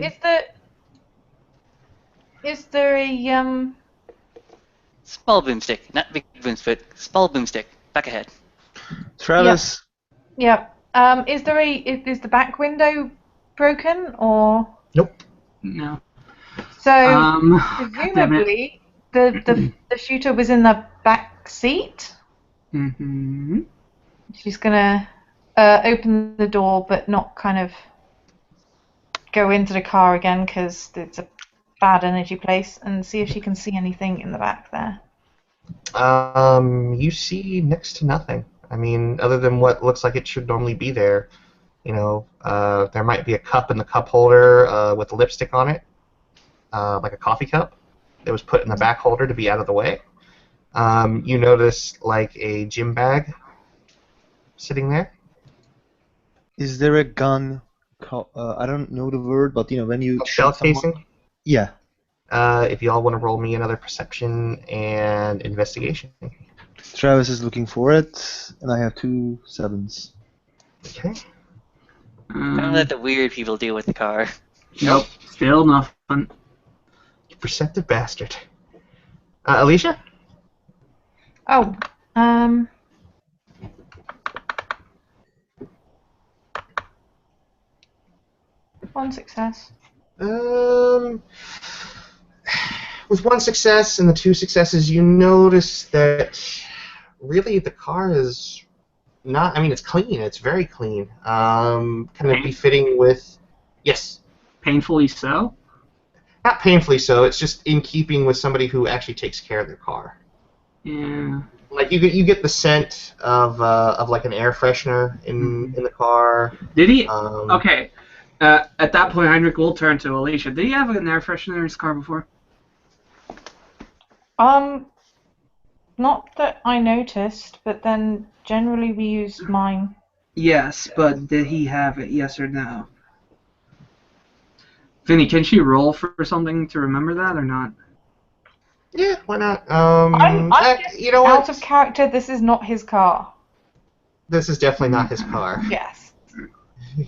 is there a Small boomstick, not big boomstick. Small boomstick. Back ahead. Travis, yeah is the back window broken or Nope. No. so Presumably. presumably the shooter was in the back seat? Mm-hmm. She's gonna open the door but not kind of go into the car again because it's a bad energy place and see if she can see anything in the back there. You see next to nothing. I mean, other than what looks like it should normally be there. You know, there might be a cup in the cup holder with lipstick on it, like a coffee cup that was put in the back holder to be out of the way. You notice like a gym bag sitting there. Is there a gun? I don't know the word, but when you Shell shoot someone. casing. Yeah. If you all want to roll me another perception and investigation. Travis is looking for it, and I have 2 7s. Okay. Don't let the weird people deal with the car. Nope. Still nothing. You perceptive bastard. Alicia? Oh, one success. With one success and the 2 successes, you notice that really the car is not. I mean, it's clean. It's very clean. Kind of befitting with. Yes. Painfully so? Not painfully so. It's just in keeping with somebody who actually takes care of their car. Yeah. Like you get the scent of like an air freshener in the car. Did he? Um, Okay. At that point, Heinrich will turn to Alicia. Did he have an air freshener in his car before? Not that I noticed, but then generally we used mine. Yes, but did he have it? Yes or no? Vinny, can she roll for something to remember that or not? Yeah, why not? I'm just you know what? out of character. This is not his car. This is definitely not his car. Yes.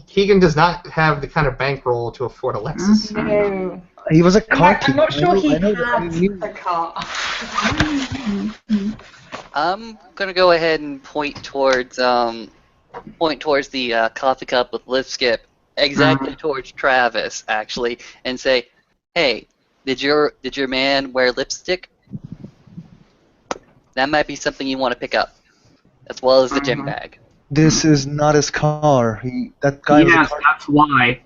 Keegan does not have the kind of bankroll to afford a Lexus. No. He was a In car fact, I'm not sure he I know that. had a car. I'm gonna go ahead and point towards the coffee cup with lip skip exactly towards Travis actually, and say, "Hey, did your man wear lipstick? That might be something you want to pick up, as well as the gym bag." This is not his car. That guy was a Yes, car. that's why.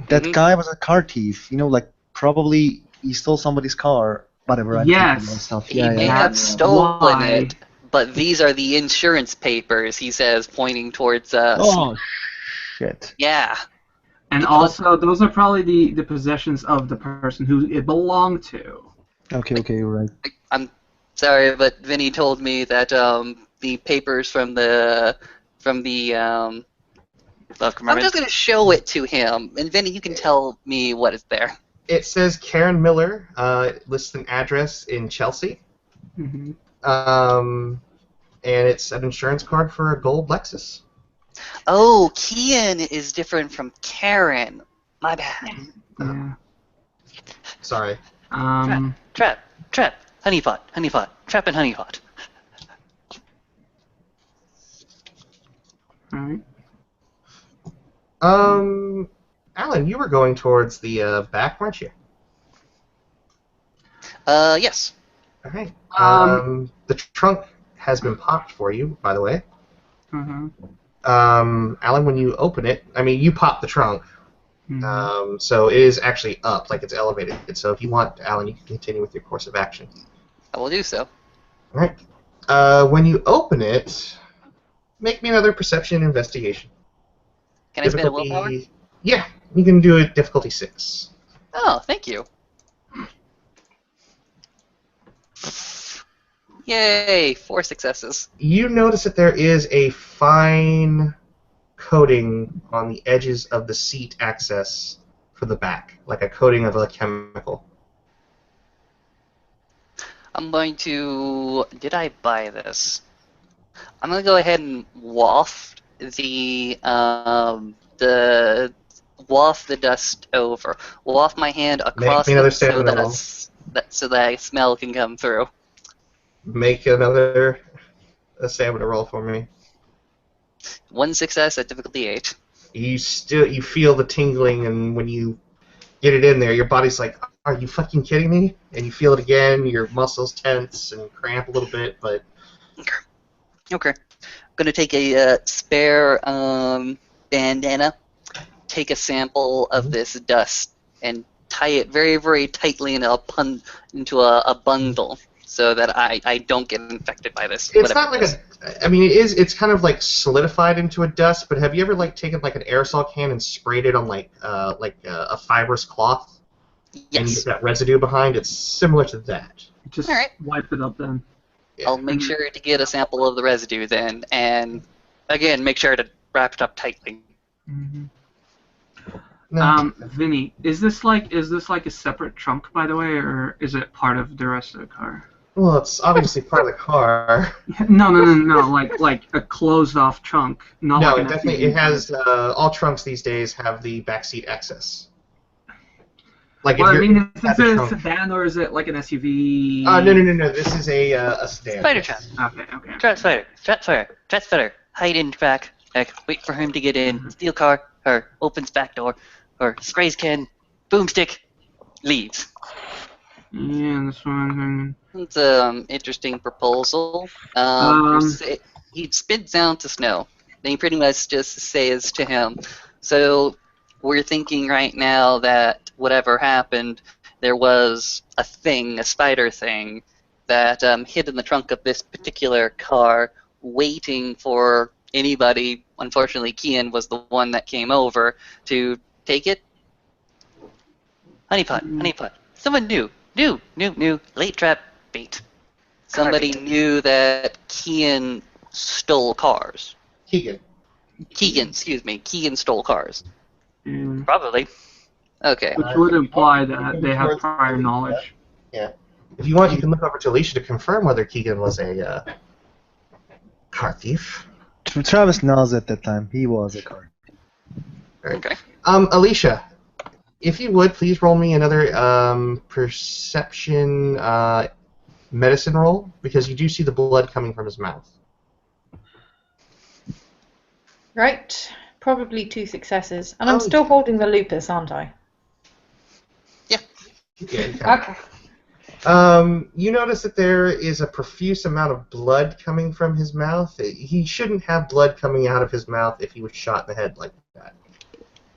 That guy was a car thief. Like probably he stole somebody's car. Whatever. I'm Yes. thinking of stuff. He Yeah, may yeah. have stolen Why? it, but these are the insurance papers. He says, pointing towards Oh shit. yeah. And also, those are probably the possessions of the person who it belonged to. Okay, you're right. I'm sorry, but Vinny told me that the papers from the I'm just gonna show it to him, and Vinny, you can tell me what is there. It says Karen Miller. It lists an address in Chelsea. Mm-hmm. And it's an insurance card for a gold Lexus. Oh, Kian is different from Karen. My bad. Yeah. Sorry. Trap, honeypot, trap and honeypot. Alright. Allan, you were going towards the back, weren't you? Yes. All right. The trunk has been popped for you, by the way. Uh-huh. Allan, when you open it, I mean, you pop the trunk. Mm-hmm. So it is actually up, like it's elevated. So if you want, Allan, you can continue with your course of action. I will do so. All right. When you open it, make me another perception investigation. Can I spend a willpower? Yeah, you can do a difficulty 6. Oh, thank you. Yay, 4 successes. You notice that there is a fine coating on the edges of the seat access for the back, like a coating of a chemical. I'm going to... Did I buy this? I'm going to go ahead and waft the dust over. Waft my hand across Make me another it so stamina roll. so that smell can come through. Make another stamina roll for me. 1 success at difficulty 8. You feel the tingling, and when you get it in there, your body's like, "Are you fucking kidding me?" And you feel it again. Your muscles tense and cramp a little bit, but Okay. I'm going to take a spare bandana, take a sample of this dust, and tie it very, very tightly into a bundle so that I don't get infected by this. it's not like I mean, it's kind of like solidified into a dust. But have you ever like taken like an aerosol can and sprayed it on like a fibrous cloth? And you Yes. get that residue behind? It's similar to that. Just Alright. wipe it up then. Yeah. I'll make sure to get a sample of the residue then, and again, make sure to wrap it up tightly. Mm-hmm. No. Vinny, is this like a separate trunk, by the way, or is it part of the rest of the car? Well, it's obviously part of the car. No. Like a closed off trunk, not No, like it an definitely SUV. it has all trunks these days have the backseat access. Like Well, if I you're mean, is at it the a trunk. sedan or is it like an No. SUV? This is a sedan. Spider trap. Yes. Okay. Trap spider. Hide in back. Wait for him to get in. Steal car. Her opens back door. Her sprays can. Boomstick. Leaves. Yeah, this one. It's an interesting proposal. He spits down to Snow. And he pretty much just says to him, so we're thinking right now that whatever happened, there was a thing, a spider thing, that hid in the trunk of this particular car, waiting for anybody. Unfortunately, Kian was the one that came over to take it. Honeypot. Someone new. Late trap bait. Somebody knew that Kian stole cars. Keegan. Keegan stole cars. Yeah. Probably. Okay. Which would imply that they have prior knowledge. Yeah. If you want, you can look over to Alicia to confirm whether Keegan was a car thief. Travis knows at that time he was a car. Okay. Alicia, if you would, please roll me another perception medicine roll, because you do see the blood coming from his mouth. Right. Probably 2 successes. And I'm still holding the lupus, aren't I? Yeah. Okay. You notice that there is a profuse amount of blood coming from his mouth. He shouldn't have blood coming out of his mouth if he was shot in the head like that.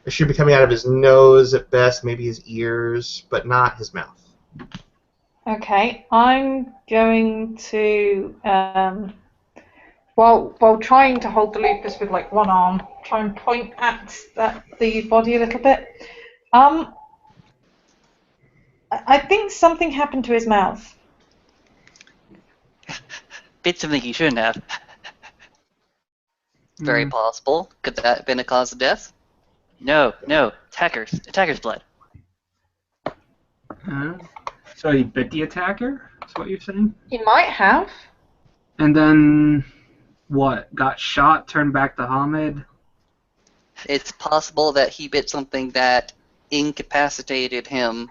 It should be coming out of his nose at best, maybe his ears, but not his mouth. Okay. I'm going to, while trying to hold the lupus with like one arm, try and point at the body a little bit. I think something happened to his mouth. Bit something he shouldn't have. Very possible. Could that have been a cause of death? No. Attacker's blood. So he bit the attacker? That's what you're saying? He might have. And then, what? Got shot, turned back to Hamid? It's possible that he bit something that incapacitated him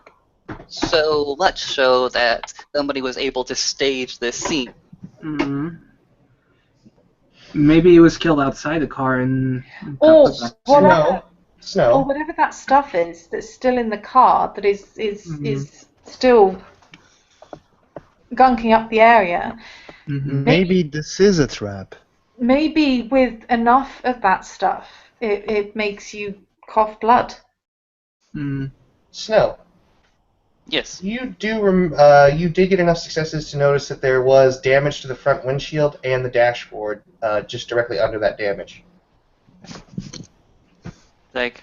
so much so that somebody was able to stage this scene. Mm-hmm. Maybe he was killed outside the car and... Or whatever. Snow. Or whatever that stuff is that's still in the car that is still gunking up the area. Mm-hmm. Maybe this is a trap. Maybe with enough of that stuff, it makes you cough blood. Snow. Yes. You did get enough successes to notice that there was damage to the front windshield and the dashboard, just directly under that damage. Okay.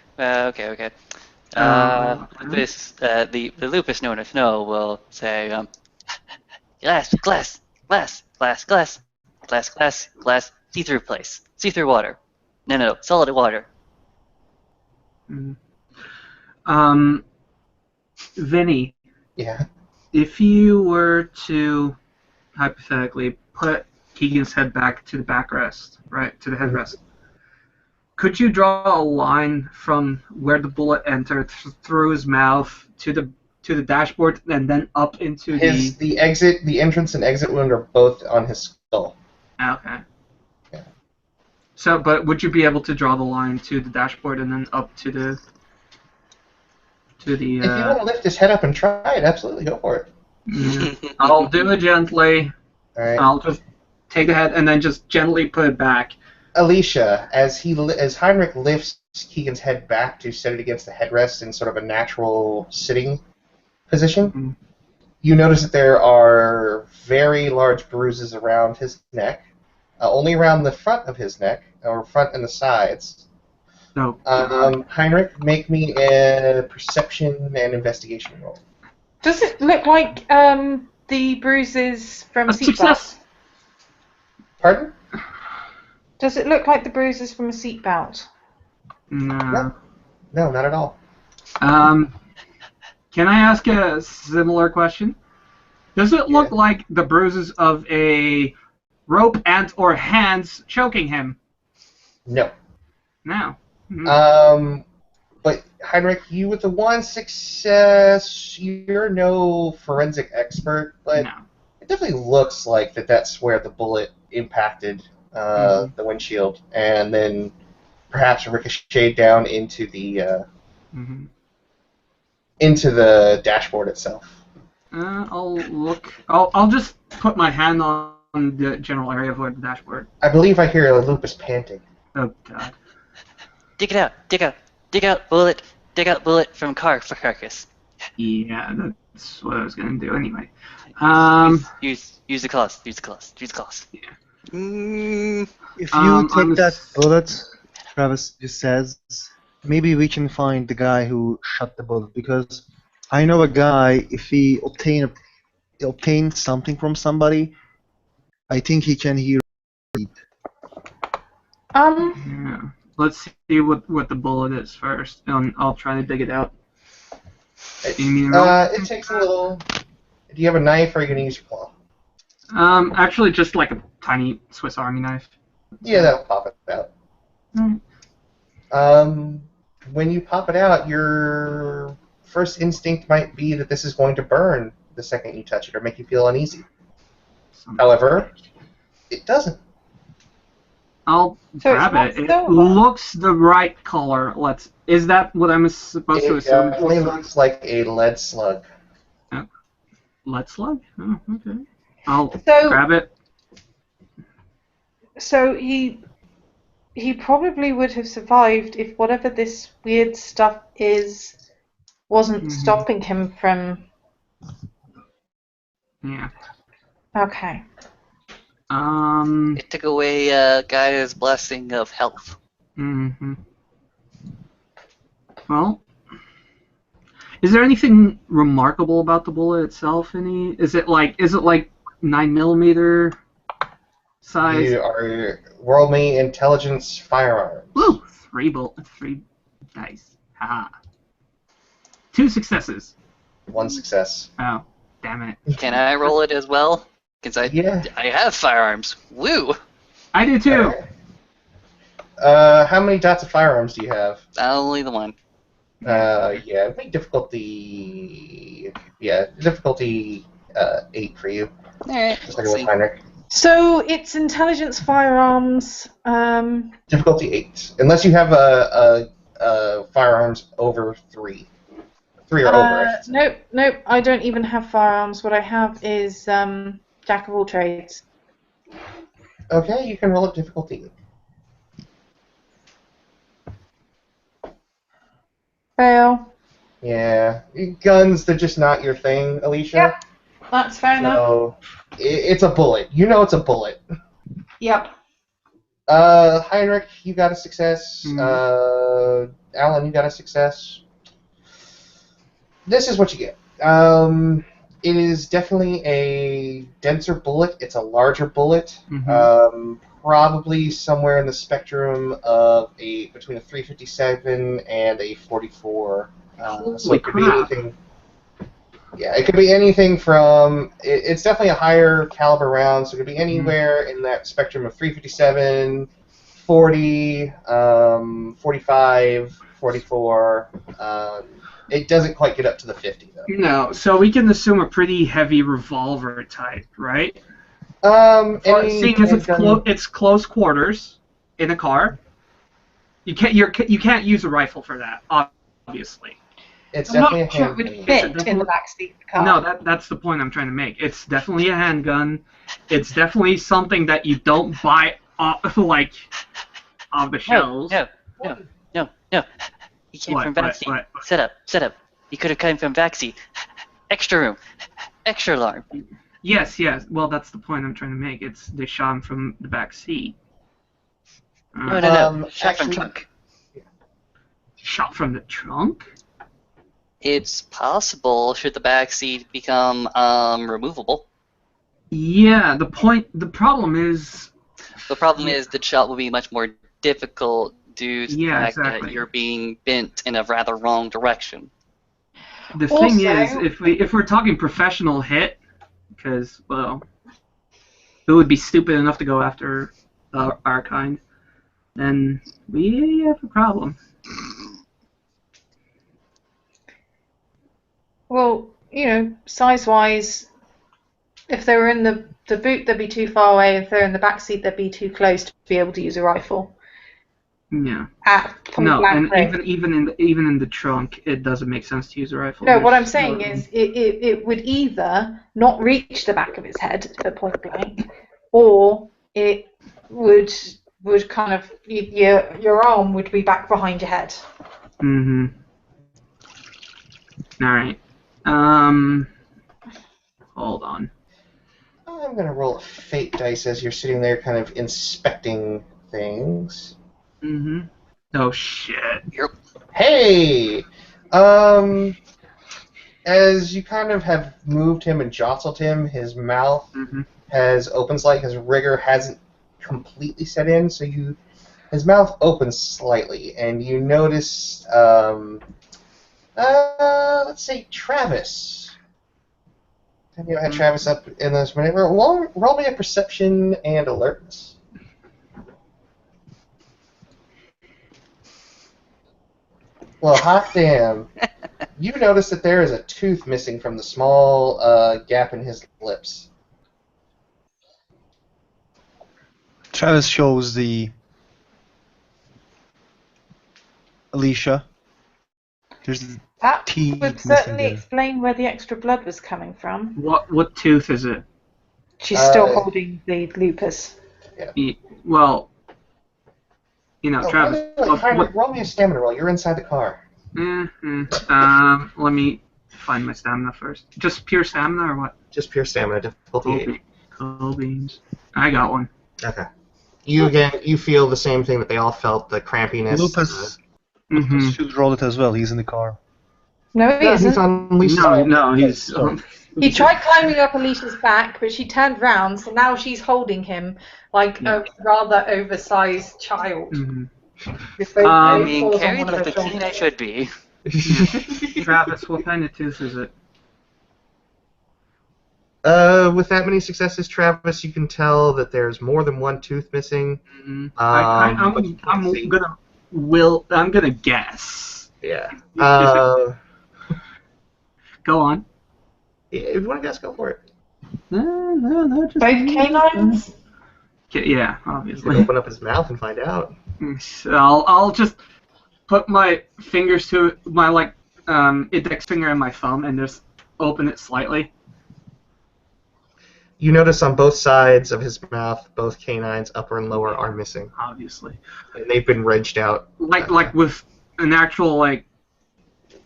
The lupus known as Snow will say, glass, see-through place, see-through water. No, solid water. Vinny. Yeah. If you were to, hypothetically, put Keegan's head back to the backrest, right, to the headrest, could you draw a line from where the bullet entered through his mouth to the dashboard and then up into the entrance and exit wound are both on his skull. Okay. Yeah. So, but would you be able to draw the line to the dashboard and then up to the? If you want to lift his head up and try it, absolutely go for it. Yeah. I'll do it gently. All right. I'll just take the head and then just gently put it back. Alicia, as Heinrich lifts Keegan's head back to set it against the headrest in sort of a natural sitting position, you notice that there are very large bruises around his neck, only around the front of his neck, or front and the sides. No. Heinrich, make me a perception and investigation roll. Does it look like the bruises from a seatbelt? Pardon? Does it look like the bruises from a seatbelt? No. No, not at all. Can I ask a similar question? Does it look Yeah. like the bruises of a rope and/or hands choking him? No. No. But Heinrich, you with the one success, you're no forensic expert, but No. it definitely looks like that's where the bullet impacted the windshield, and then perhaps ricocheted down into the dashboard itself. I'll look. I'll just put my hand on the general area of the dashboard. I believe I hear Lupus panting. Oh God. Dig it out. Dig out bullet. Dig out bullet from car for carcass. Yeah, that's what I was gonna do anyway. Use the claws. Use the claws. Use the claws. Yeah. If you take I'm that bullet, Travis just says, maybe we can find the guy who shot the bullet, because I know a guy, if he obtained something from somebody, I think he can hear. Yeah. Let's see what the bullet is first, and I'll try to dig it out. It takes a little. Do you have a knife, or are you going to use your claw? Actually, just like a tiny Swiss Army knife. Yeah, that'll pop it out. When you pop it out, your first instinct might be that this is going to burn the second you touch it, or make you feel uneasy. However, it doesn't. I'll grab it. It looks the right color. Is that what I'm supposed to assume? It definitely looks like a lead slug. Lead slug? Oh, okay. I'll So- grab it. So he probably would have survived if whatever this weird stuff is wasn't stopping him from. Yeah. Okay. It took away Gaia's blessing of health. Well, is there anything remarkable about the bullet itself? Is it like 9mm size? You are roll me intelligence firearms. Woo! 3 dice. Haha. 2 successes. 1 success. Oh, damn it. Can I roll it as well? Because I have firearms. Woo! I do too. How many dots of firearms do you have? Only the one. Make difficulty. Yeah, difficulty 8 for you. Alright, Just like let's it was see. Heinrich. So it's intelligence firearms. Difficulty 8, unless you have a firearms over 3. 3 or over. I should say. Nope. I don't even have firearms. What I have is jack of all trades. Okay, you can roll up difficulty. Fail. Yeah, guns, they're just not your thing, Alicia. Yep. That's fair enough. So, it's a bullet. You know it's a bullet. Yep. Heinrich, you got a success. Allan, you got a success. This is what you get. It is definitely a denser bullet. It's a larger bullet. Probably somewhere in the spectrum of between a 357 and a 44. So it could be anything. Yeah, it could be anything from. It's definitely a higher caliber round, so it could be anywhere in that spectrum of 357, 40, 45, 44. It doesn't quite get up to the 50 though. No, so we can assume a pretty heavy revolver type, right? Any Seeing as handgun- it's close quarters in a car, you can't use a rifle for that, obviously. It's I'm definitely not sure it would handgun. fit in the backseat of the car. No, that's the point I'm trying to make. It's definitely a handgun. It's definitely something that you don't buy off the shelves. No. He came from What? backseat. Set up. He could have come from backseat. Extra room. Extra alarm. Yes. Well, that's the point I'm trying to make. They shot him from the back seat. No. Shot from actually- trunk. Shot from the trunk? It's possible should the backseat become removable. Yeah. The problem is. The problem is the shot will be much more difficult due to the Yeah, fact exactly. that you're being bent in a rather wrong direction. The thing Also- is, if we're talking professional hit, because well, who would be stupid enough to go after our kind? Then we have a problem. Well, size-wise, if they were in the boot, they'd be too far away. If they're in the back seat, they'd be too close to be able to use a rifle Yeah. at point No, blank and range. even in the trunk, it doesn't make sense to use a rifle. No, what I'm There's saying no- is it would either not reach the back of his head at point blank, or it would kind of your arm would be back behind your head. Mhm. All right. Hold on. I'm gonna roll a fate dice as you're sitting there, kind of inspecting things. Mhm. Oh shit. Hey, as you kind of have moved him and jostled him, his mouth Mhm. has opened slightly. His rigor hasn't completely set in, so his mouth opens slightly, and you notice, let's say Travis. Have you had Travis up in this minute? Roll me a perception and alertness. Well, hot damn. You notice that there is a tooth missing from the small gap in his lips. Travis shows the Alicia. There's That teeth would missing certainly there. explain where the extra blood was coming from. What tooth is it? She's still holding the lupus. Well, Oh, Travis. by the way, Heinrich, roll me a stamina roll. You're inside the car. Let me find my stamina first. Just pure stamina or what? Just pure stamina, difficulty 8. Cool beans. I got one. Okay. You feel the same thing that they all felt, the crampiness. Lupus Mhm. should roll it as well. He's in the car. No, he He's isn't. on Alicia's No, he's. He tried climbing up Alicia's back, but she turned round, so now she's holding him like a rather oversized child. Mhm. With both I paws mean, on carried one of like her the teen I shoulders. should be. Travis, what kind of tooth is it? With that many successes, Travis, you can tell that there's more than one tooth missing. Mm-hmm. But you can't see. I'm gonna guess. Yeah. Go on. If you want to guess, go for it. No, just Both canines? Yeah, You can obviously. open up his mouth and find out. So I'll just put my fingers to my index finger and my thumb and just open it slightly. You notice on both sides of his mouth, both canines, upper and lower, are missing. Obviously. And they've been wrenched out. Like with an actual like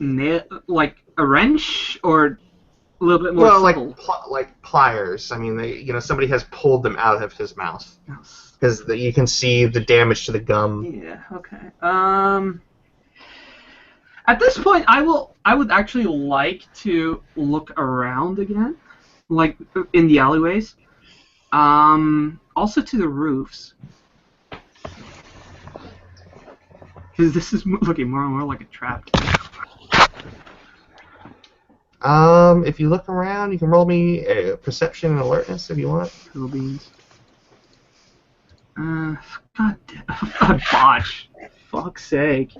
a wrench or a little bit more Well, subtle. like pliers. I mean, somebody has pulled them out of his mouth because you can see the damage to the gum. Yeah. Okay. At this point, I would actually like to look around again, like in the alleyways. Also to the roofs, because this is looking more and more like a trap. If you look around, you can roll me a perception and alertness if you want. Cool beans. God damn. A botch. Fuck's sake.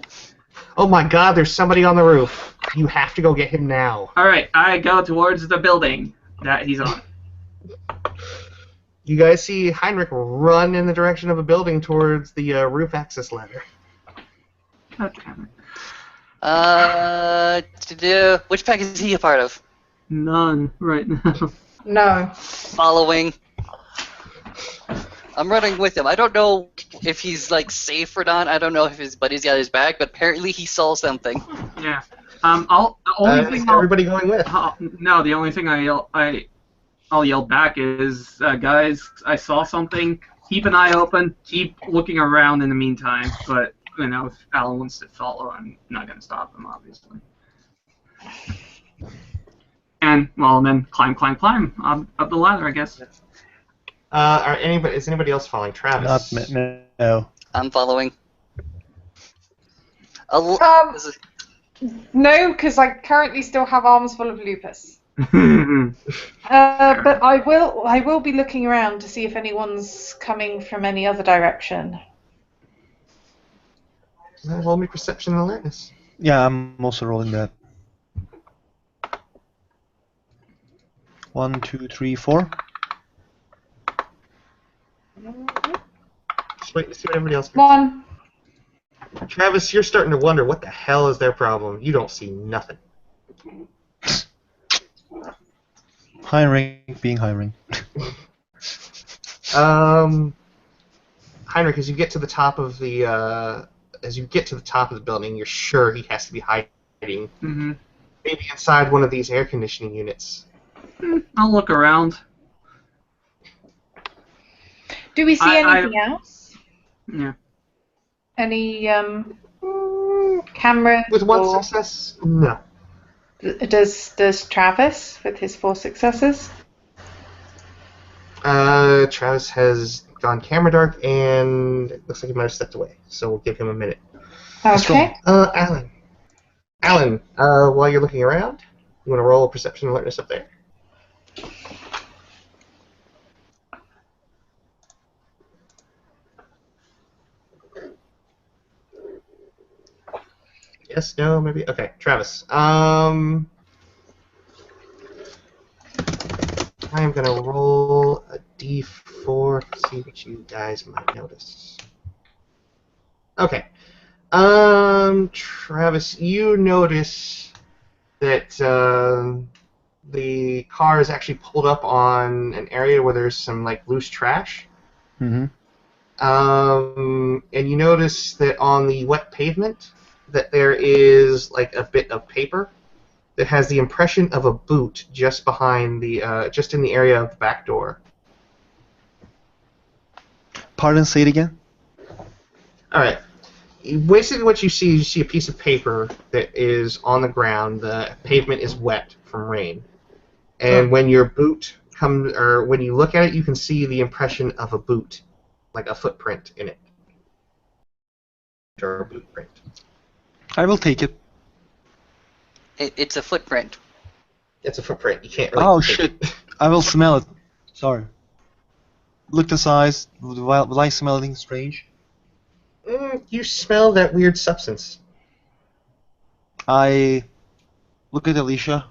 Oh my God! There's somebody on the roof. You have to go get him now. All right, I go towards the building that he's on. You guys see Heinrich run in the direction of a building towards the roof access ladder. God damn it. Which pack is he a part of? None right now. No. Following. I'm running with him. I don't know if he's safe or not. I don't know if his buddy's got his back, but apparently he saw something. Yeah. The only thing everybody going with? No, the only thing I'll yell back is, guys, I saw something. Keep an eye open. Keep looking around in the meantime. But if Allan wants to follow, I'm not gonna stop him, obviously. And then climb up the ladder, I guess. Is anybody else following? Travis? No. I'm following. No, because I currently still have arms full of lupus. But I will be looking around to see if anyone's coming from any other direction. Roll me perception and alertness. Yeah, I'm also rolling that. 1, 2, 3, 4. Just wait to see what everybody else gets. 1. Travis, you're starting to wonder what the hell is their problem. You don't see nothing. Heinrich being Heinrich. Heinrich, as you get to the top of the building, you're sure he has to be hiding. Mm-hmm. Maybe inside one of these air conditioning units. I'll look around. Do we see anything else? Yeah. Any cameras? With one or success, no. Does Travis with his 4 successes? Travis has gone camera dark and it looks like he might have stepped away. So we'll give him a minute. Okay. Allan, while you're looking around, you want to roll perception alertness up there? Yes, no, maybe? Okay, Travis. I am going to roll a d4 to see what you guys might notice. Okay. Travis, you notice that the car is actually pulled up on an area where there's some, like, loose trash. Mm-hmm. And you notice that on the wet pavement that there is, like, a bit of paper that has the impression of a boot just behind the, just in the area of the back door. Pardon, say it again? Alright. Basically what you see a piece of paper that is on the ground. The pavement is wet from rain. And when your boot comes, or when you look at it, you can see the impression of a boot, like a footprint in it. Or a boot print. I will take it. It's a footprint. It's a footprint. You can't really Oh, take shit. it. I will smell it. Sorry. Look the size. Will I smell anything strange? You smell that weird substance. I look at Alicia.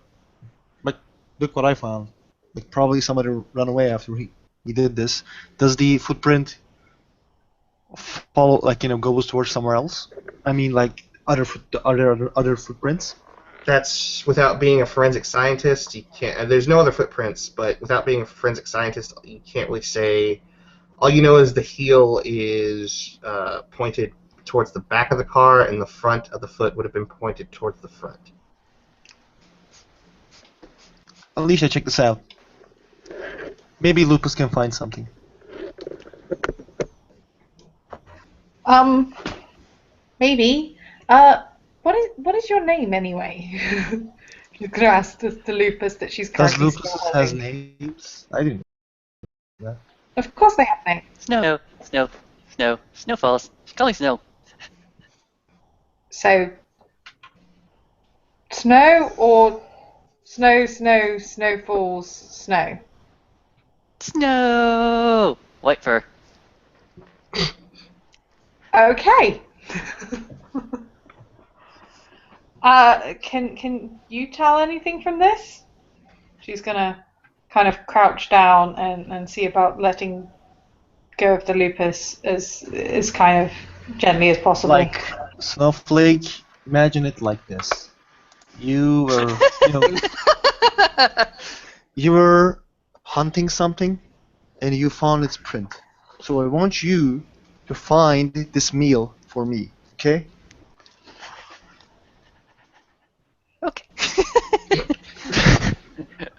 But look what I found. Like probably somebody ran away after he did this. Does the footprint follow, like, goes towards somewhere else? I mean, like other footprints? That's without being a forensic scientist. You can't. There's no other footprints, but without being a forensic scientist, you can't really say. All you know is the heel is pointed towards the back of the car, and the front of the foot would have been pointed towards the front. Alicia, check this out. Maybe Lupus can find something. Maybe. What is your name anyway? She's gonna ask the Lupus that she's Does currently Lupus still has holding. names? I didn't know that. Of course they have names. Snow falls. Call me Snow. So, snow or snow falls, snow? Snow. White fur. Okay. Can you tell anything from this? She's gonna kind of crouch down and see about letting go of the Lupus as kind of gently as possible. Like Snowflake, imagine it like this. You were, you were hunting something, and you found its print. So I want you to find this meal for me, okay? Okay.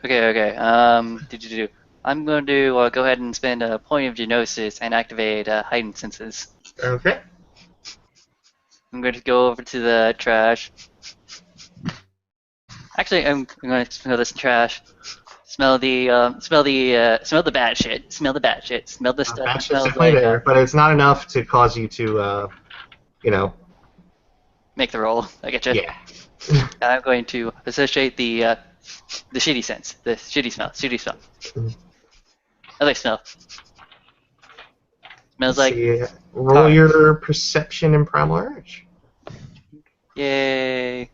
Okay. I'm going to go ahead and spend a point of genosis and activate heightened senses. Okay. I'm going to go over to the trash. Actually, I'm going to smell this trash. Smell the bad shit. Smell the bad shit. Smell the stuff that That's smells definitely like. there, but it's not enough to cause you to, make the roll. I get you. Yeah. I'm going to associate the shitty sense, the shitty smell. Mhm. Other smell. Smells Let's like see. Roll tar. your perception and primal urge. Yay.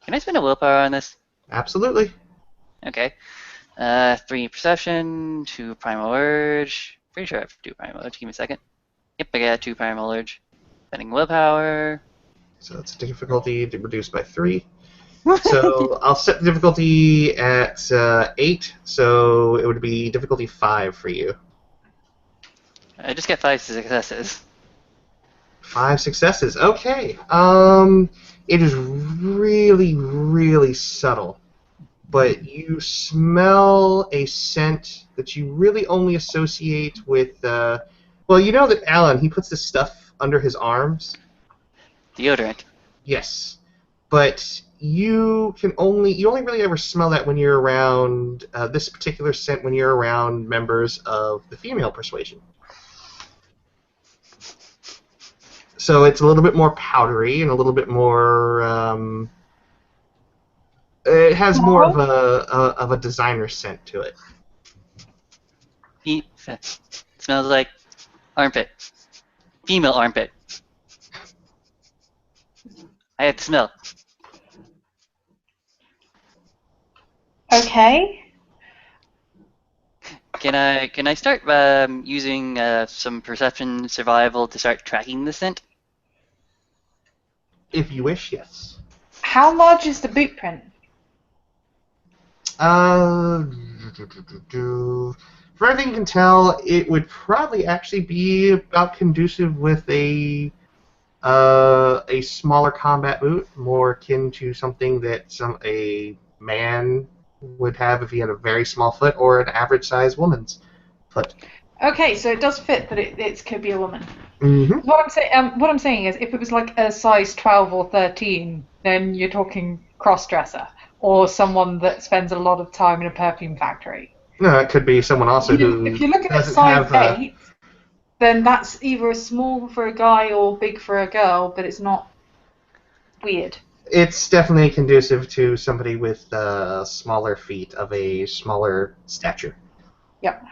Can I spend a willpower on this? Absolutely. Okay. 3 perception, 2 primal urge. Pretty sure I have 2 primal urge. Give me a second. Yep, I got 2 primal urge. Spending willpower. So that's difficulty reduced by 3. So I'll set the difficulty at 8, so it would be difficulty 5 for you. I just get 5 successes. 5 successes. Okay. It is really, really subtle, but you smell a scent that you really only associate with. Well, you know that Allan, he puts this stuff under his arms. Deodorant. Yes, but you only really ever smell that when you're around this particular scent when you're around members of the female persuasion. So it's a little bit more powdery and a little bit more. It has more of a designer scent to it. Smells like armpit. Female armpit. I have to smell. Okay. Can I start using some perception survival to start tracking the scent? If you wish, yes. How large is the boot print? From everything you can tell, it would probably actually be about conducive with a smaller combat boot, more akin to something that a man would have if he had a very small foot, or an average-sized woman's foot. Okay, so it does fit, but it could be a woman. Mm-hmm. What I'm saying is, if it was like a size 12 or 13, then you're talking cross-dresser, or someone that spends a lot of time in a perfume factory. No, it could be someone also who If you're looking at doesn't size have 8, then that's either a small for a guy or big for a girl, but it's not weird. It's definitely conducive to somebody with smaller feet of a smaller stature. Yep.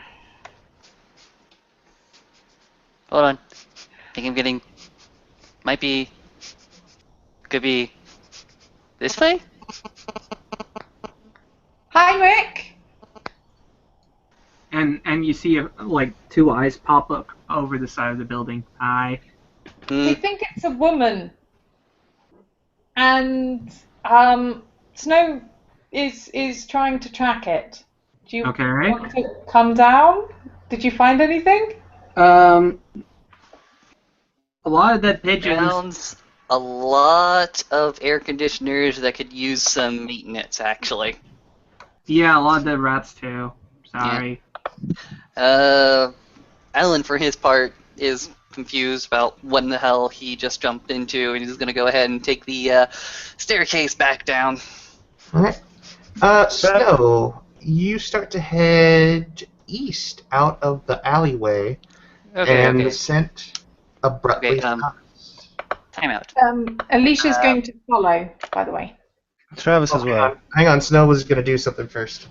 Hold on. I think I'm getting... Could be... This way? Heinrich! And you see like 2 eyes pop up over the side of the building. Hi. We think it's a woman. And Snow is trying to track it. Do you Okay. want to come down? Did you find anything? A lot of the pigeons. Sounds a lot of air conditioners that could use some maintenance, actually. Yeah, a lot of the rats too. Sorry. Allan, for his part, is confused about what in the hell he just jumped into, and he's going to go ahead and take the staircase back down. Alright. Snow, you start to head east out of the alleyway, and the scent abruptly stops. Time out. Alicia's going to follow, by the way. Travis as well. Hang on, Snow was going to do something first.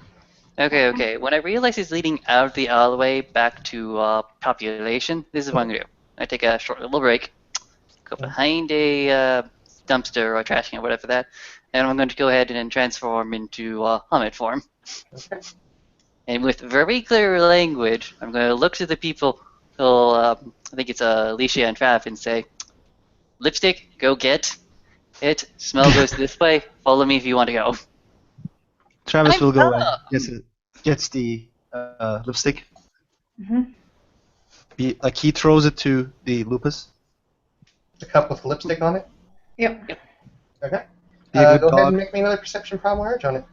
Okay. When I realize he's leading out of the alleyway back to population, this is what I'm going to do. I take a short little break, go behind a dumpster or trash can or whatever that, and I'm going to go ahead and transform into Hamid form. Okay. And with very clear language, I'm going to look to the people who, I think it's Alicia and Trav, and say, lipstick, go get it. Smell goes this way. Follow me if you want to go. Travis will go and gets the lipstick. Mm-hmm. He throws it to the lupus. The cup with lipstick on it? Yep. Okay. Be a good Go ahead dog. and make me another perception primal urge on it.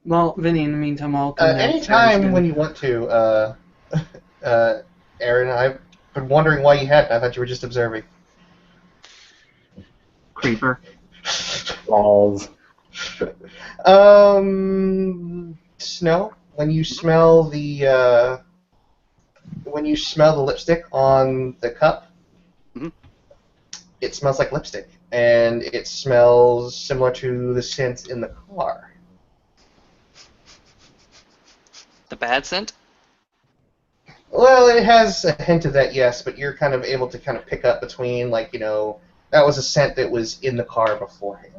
Well, Vinny, in the meantime, I'll. Anytime when you want to, Aaron, I've been wondering why you hadn't. I thought you were just observing. Creeper. Balls. Snow, when you smell the when you smell the lipstick on the cup, Mhm. it smells like lipstick, and it smells similar to the scent in the car. The bad scent? Well, it has a hint of that, yes, but you're kind of able to kind of pick up between, like, that was a scent that was in the car beforehand.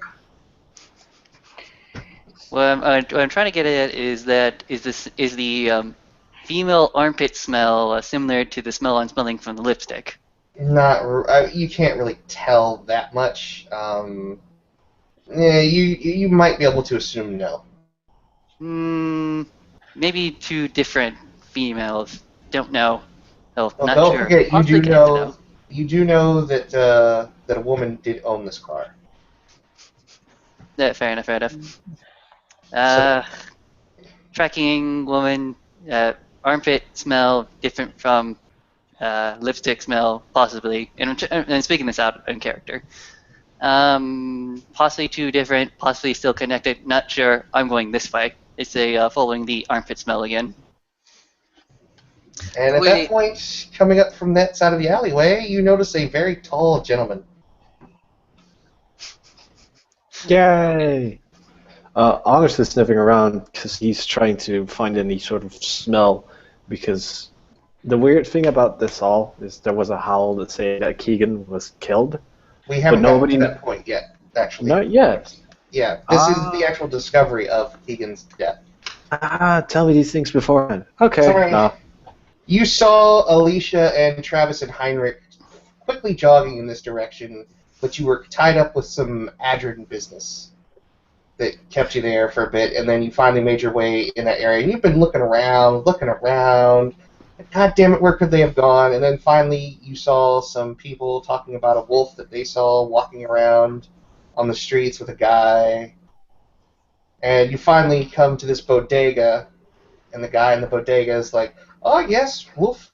What I'm trying to get at is the female armpit smell similar to the smell I'm smelling from the lipstick? You can't really tell that much. Yeah, you might be able to assume no. Maybe two different females. Don't know. Oh, Well, not don't sure. forget, Possibly get to know. you do know that that a woman did own this car. Yeah, fair enough, fair enough. So Tracking woman, armpit smell different from lipstick smell, possibly. And speaking this out in character. Possibly two different, possibly still connected. Not sure. I'm going this way. It's following the armpit smell again. And at that point, coming up from that side of the alleyway, you notice a very tall gentleman. Yay! August is sniffing around because he's trying to find any sort of smell. Because the weird thing about this all is there was a howl that said that Keegan was killed. We haven't But gotten nobody- to that point yet, actually. Not yet. Yeah, this is the actual discovery of Keegan's death. Tell me these things beforehand. Okay. Sorry. No. You saw Alicia and Travis and Heinrich quickly jogging in this direction, but you were tied up with some Adrian business that kept you there for a bit, and then you finally made your way in that area. And you've been looking around. God damn it, where could they have gone? And then finally you saw some people talking about a wolf that they saw walking around on the streets with a guy. And you finally come to this bodega, and the guy in the bodega is like, "Oh yes, wolf